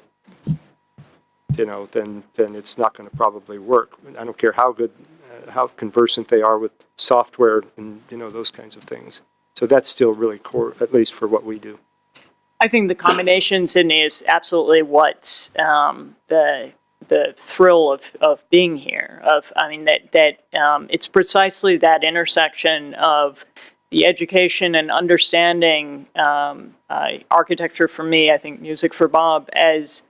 then it's not going to probably work. I don't care how good, how conversant they are with software and those kinds of things. So that's still really core, at least for what we do. I think the combination, Sydney, is absolutely what's the thrill of being here. It's precisely that intersection of the education and understanding architecture for me, I think music for Bob, as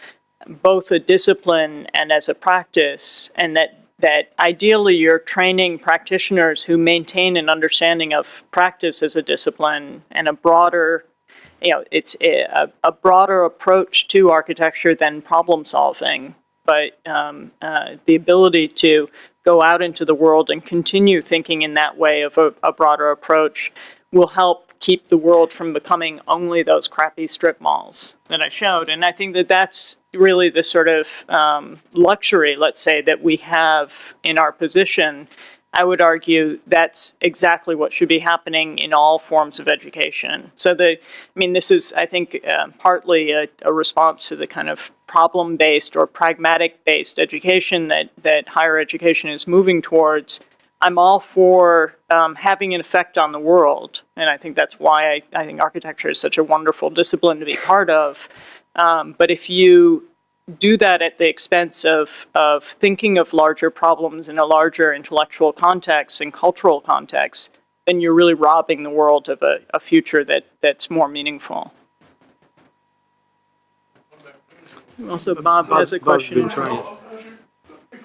both a discipline and as a practice, and that ideally you're training practitioners who maintain an understanding of practice as a discipline and a broader, it's a broader approach to architecture than problem solving, but the ability to go out into the world and continue thinking in that way of a broader approach will help keep the world from becoming only those crappy strip malls that I showed. And I think that that's really the sort of luxury, let's say, that we have in our position. I would argue that's exactly what should be happening in all forms of education. So this is, I think, partly a response to the kind of problem-based or pragmatic-based education that higher education is moving towards. I'm all for having an effect on the world, and I think that's why I think architecture is such a wonderful discipline to be part of. But if you do that at the expense of thinking of larger problems in a larger intellectual context and cultural context, then you're really robbing the world of a future that's more meaningful. Also, Bob has a question. The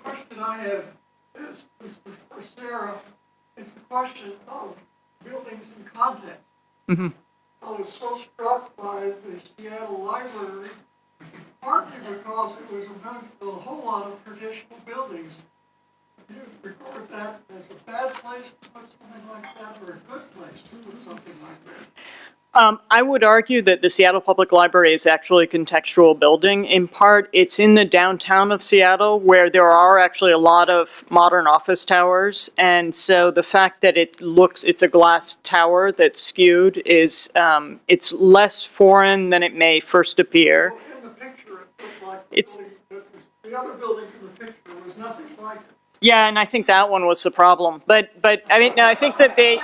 question I have is for Sarah. It's the question of buildings in context. Mm-hmm. I was so struck by the Seattle Library, partly because it was among a whole lot of traditional buildings. Do you record that as a bad place to put something like that, or a good place to put something like that? I would argue that the Seattle Public Library is actually a contextual building. In part, it's in the downtown of Seattle, where there are actually a lot of modern office towers. And so the fact that it's a glass tower that's skewed is, it's less foreign than it may first appear. Well, in the picture, it looked like It's- the other buildings in the picture was nothing like it. Yeah, and I think that one was the problem. But I mean, no, I think that the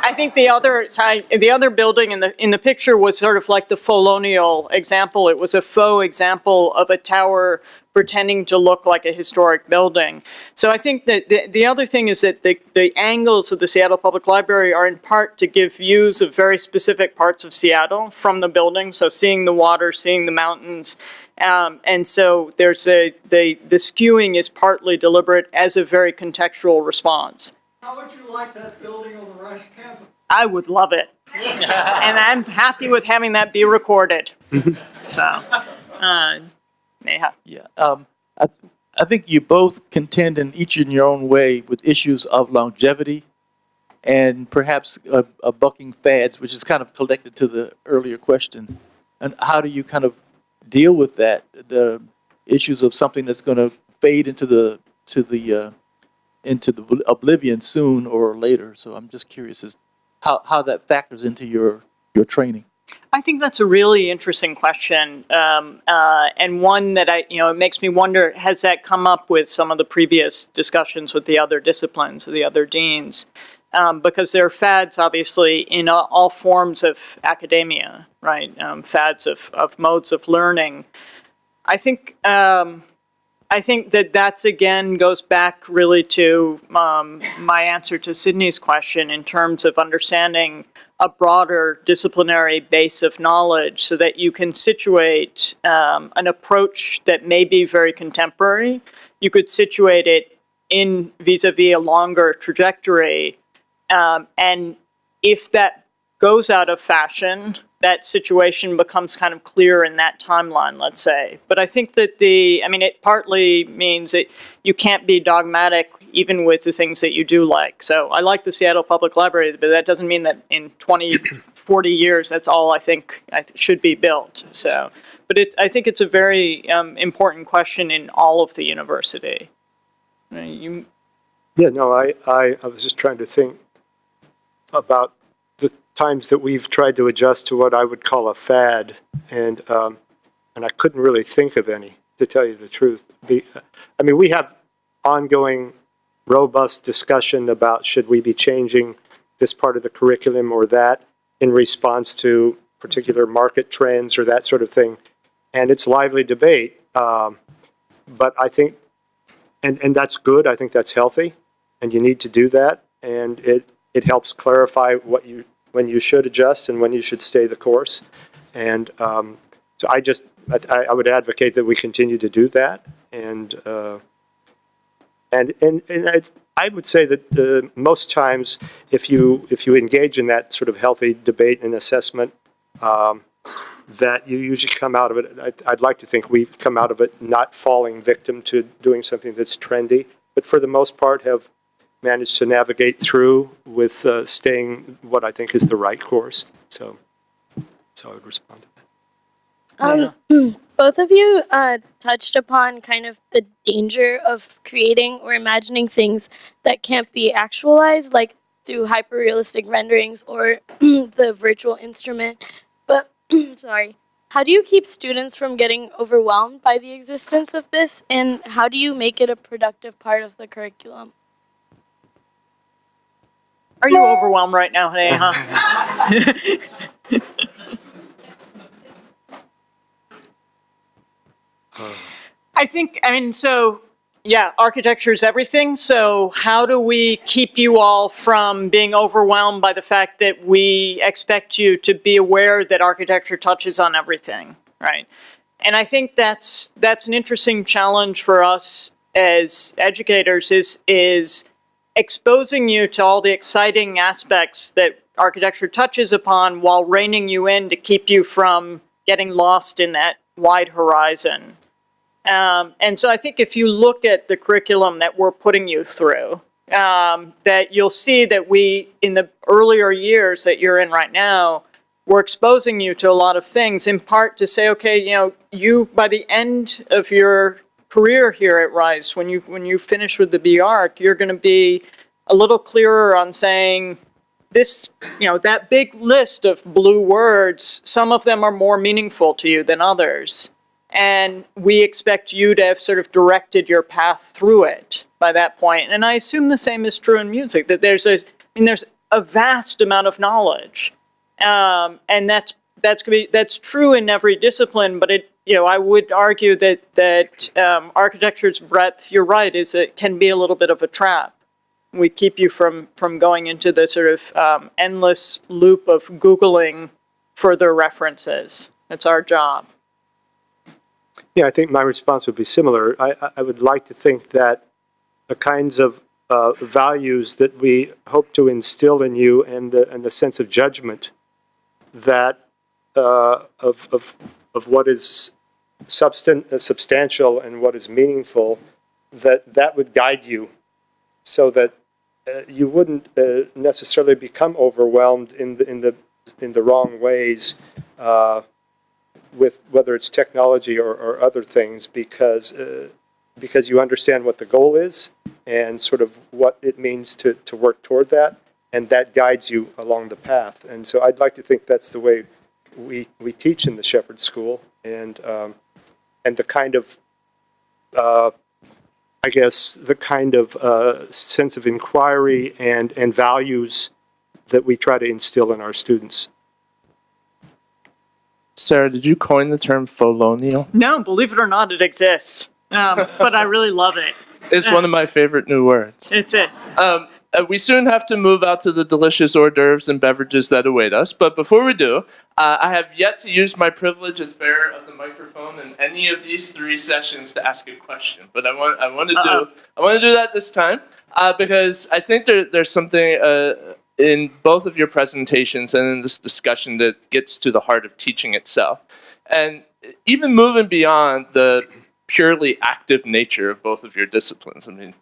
other building in the picture was sort of like the Folonial example. It was a faux example of a tower pretending to look like a historic building. So I think that the other thing is that the angles of the Seattle Public Library are in part to give views of very specific parts of Seattle from the building. So seeing the water, seeing the mountains. And so there's the skewing is partly deliberate as a very contextual response. How would you like that building on the Rice campus? I would love it. And I'm happy with having that be recorded. So, Neha. Yeah, I think you both contend in each in your own way with issues of longevity and perhaps bucking fads, which is kind of connected to the earlier question. And how do you kind of deal with that, the issues of something that's going to fade into the oblivion soon or later? So I'm just curious as how that factors into your training. I think that's a really interesting question, and one that it makes me wonder, has that come up with some of the previous discussions with the other disciplines, or the other deans? Because there are fads, obviously, in all forms of academia, right? Fads of modes of learning. I think that's, again, goes back really to my answer to Sydney's question in terms of understanding a broader disciplinary base of knowledge so that you can situate an approach that may be very contemporary. You could situate it in vis-a-vis a longer trajectory. And if that goes out of fashion, that situation becomes kind of clear in that timeline, let's say. But I think that it partly means that you can't be dogmatic even with the things that you do like. So I like the Seattle Public Library, but that doesn't mean that in 20, 40 years, that's all I think should be built. So, but I think it's a very important question in all of the university. Yeah, no, I was just trying to think about the times that we've tried to adjust to what I would call a fad, and I couldn't really think of any, to tell you the truth. We have ongoing, robust discussion about should we be changing this part of the curriculum or that in response to particular market trends or that sort of thing, and it's lively debate. But I think, and that's good. I think that's healthy, and you need to do that, and it helps clarify when you should adjust and when you should stay the course. And so I would advocate that we continue to do that. And and I would say that most times, if you engage in that sort of healthy debate and assessment, that you usually come out of it. I'd like to think we come out of it not falling victim to doing something that's trendy, but for the most part have managed to navigate through with staying what I think is the right course. So that's how I would respond to that. Both of you touched upon kind of the danger of creating or imagining things that can't be actualized, like through hyper-realistic renderings or the virtual instrument. But, sorry, how do you keep students from getting overwhelmed by the existence of this, and how do you make it a productive part of the curriculum? Are you overwhelmed right now, honey, huh? Yeah, architecture is everything. So how do we keep you all from being overwhelmed by the fact that we expect you to be aware that architecture touches on everything, right? And I think that's an interesting challenge for us as educators is exposing you to all the exciting aspects that architecture touches upon while reining you in to keep you from getting lost in that wide horizon. And so I think if you look at the curriculum that we're putting you through, that you'll see that we, in the earlier years that you're in right now, we're exposing you to a lot of things, in part to say, okay, you know, you, by the end of your career here at Rice, when you finish with the B.Arch, you're going to be a little clearer on saying, this, you know, that big list of blue words, some of them are more meaningful to you than others. And we expect you to have sort of directed your path through it by that point. And I assume the same is true in music, that there's a vast amount of knowledge. And that's true in every discipline, but I would argue that architecture's breadth, you're right, it can be a little bit of a trap. We keep you from going into the sort of endless loop of Googling further references. That's our job. Yeah, I think my response would be similar. I would like to think that the kinds of values that we hope to instill in you and the sense of judgment that of what is substantial and what is meaningful, that would guide you so that you wouldn't necessarily become overwhelmed in the wrong ways with whether it's technology or other things, because you understand what the goal is and sort of what it means to work toward that, and that guides you along the path. And so I'd like to think that's the way we teach in the Shepherd School, and the kind of I guess the kind of sense of inquiry and values that we try to instill in our students. Sarah, did you coin the term Folonial? No, believe it or not, it exists. But I really love it. It's one of my favorite new words. It's it. We soon have to move out to the delicious hors d'oeuvres and beverages that await us. But before we do, I have yet to use my privilege as bearer of the microphone in any of these 3 sessions to ask a question. But I want to do that this time because I think there's something in both of your presentations and in this discussion that gets to the heart of teaching itself. And even moving beyond the purely active nature of both of your disciplines. I mean,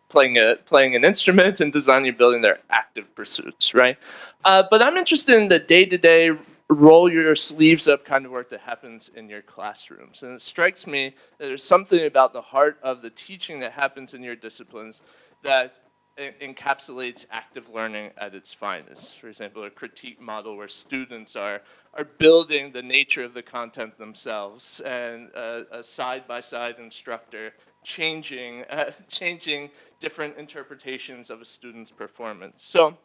playing an instrument and designing and building their active pursuits, right? But I'm interested in the day-to-day roll your sleeves up kind of work that happens in your classrooms. And it strikes me that there's something about the heart of the teaching that happens in your disciplines that encapsulates active learning at its finest. For example, a critique model where students are building the nature of the content themselves, and a side-by-side instructor changing different interpretations of a student's performance. So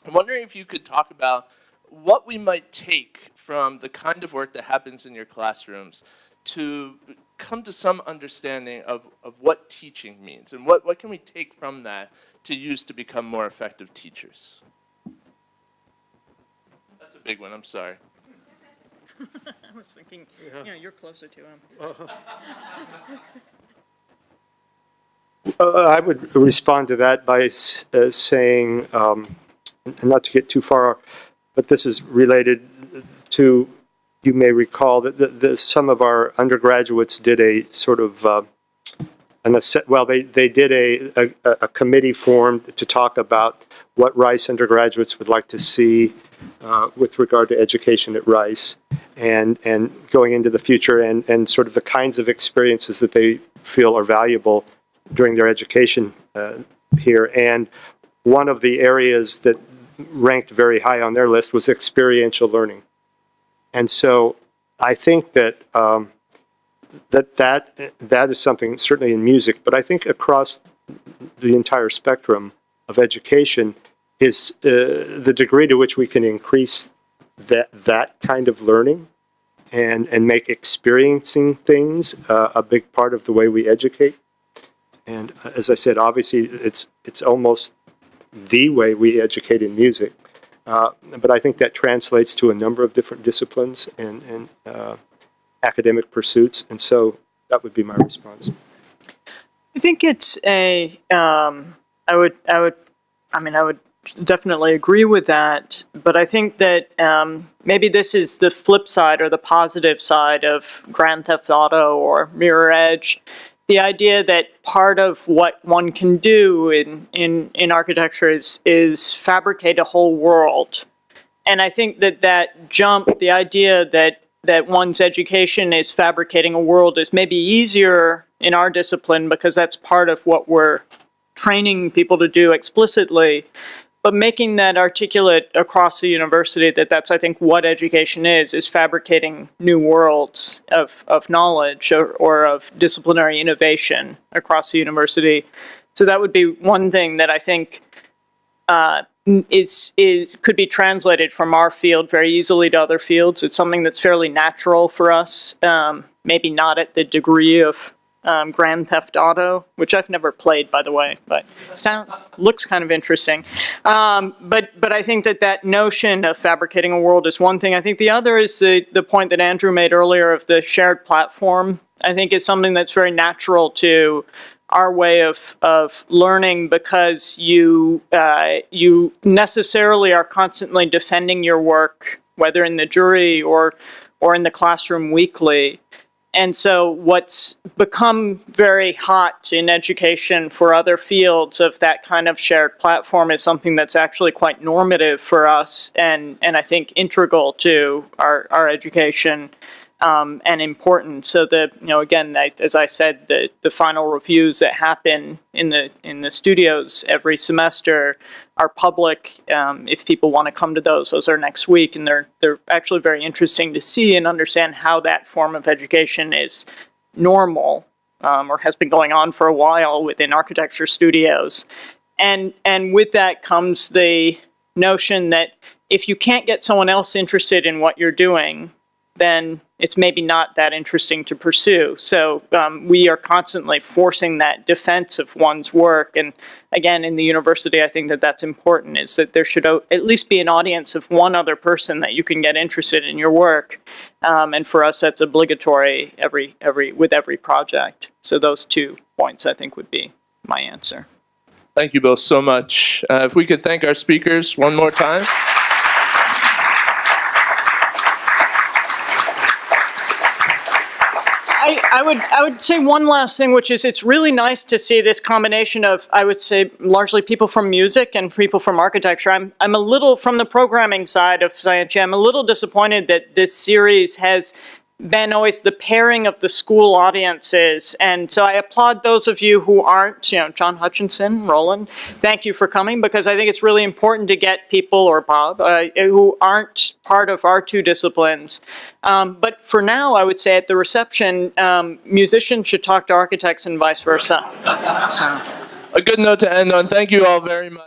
I'm wondering if you could talk about what we might take from the kind of work that happens in your classrooms to come to some understanding of what teaching means, and what can we take from that to use to become more effective teachers? That's a big one, I'm sorry. I was thinking, you're closer to him. I would respond to that by saying, and not to get too far, but this is related to, you may recall that some of our undergraduates did a sort of, they did a committee formed to talk about what Rice undergraduates would like to see with regard to education at Rice and going into the future and sort of the kinds of experiences that they feel are valuable during their education here. And one of the areas that ranked very high on their list was experiential learning. And so I think that that is something certainly in music, but I think across the entire spectrum of education is the degree to which we can increase that kind of learning and make experiencing things a big part of the way we educate. And as I said, obviously it's almost the way we educate in music. But I think that translates to a number of different disciplines and academic pursuits. And so that would be my response. I think it's I would definitely agree with that, but I think that maybe this is the flip side or the positive side of Grand Theft Auto or Mirror Edge. The idea that part of what one can do in architecture is fabricate a whole world. And I think that jump, the idea that one's education is fabricating a world is maybe easier in our discipline because that's part of what we're training people to do explicitly. But making that articulate across the university that's, I think, what education is fabricating new worlds of knowledge or of disciplinary innovation across the university. So that would be one thing that I think could be translated from our field very easily to other fields. It's something that's fairly natural for us, maybe not at the degree of Grand Theft Auto, which I've never played, by the way, but looks kind of interesting. But I think that notion of fabricating a world is one thing. I think the other is the point that Andrew made earlier of the shared platform. I think is something that's very natural to our way of learning because you necessarily are constantly defending your work, whether in the jury or in the classroom weekly. And so what's become very hot in education for other fields of that kind of shared platform is something that's actually quite normative for us and I think integral to our education and important. So again, as I said, the final reviews that happen in the studios every semester are public. If people want to come to those are next week, and they're actually very interesting to see and understand how that form of education is normal or has been going on for a while within architecture studios. And with that comes the notion that if you can't get someone else interested in what you're doing, then it's maybe not that interesting to pursue. So we are constantly forcing that defense of one's work. And again, in the university, I think that's important, is that there should at least be an audience of one other person that you can get interested in your work. And for us, that's obligatory with every project. So those 2 points, I think, would be my answer. Thank you both so much. If we could thank our speakers one more time. I would say one last thing, which is it's really nice to see this combination of, I would say, largely people from music and people from architecture. I'm a little, from the programming side of Scientia, I'm a little disappointed that this series has been always the pairing of the school audiences. And so I applaud those of you who aren't, John Hutchinson, Roland, thank you for coming, because I think it's really important to get people, or Bob, who aren't part of our 2 disciplines. But for now, I would say at the reception, musicians should talk to architects and vice versa. A good note to end on. Thank you all very much.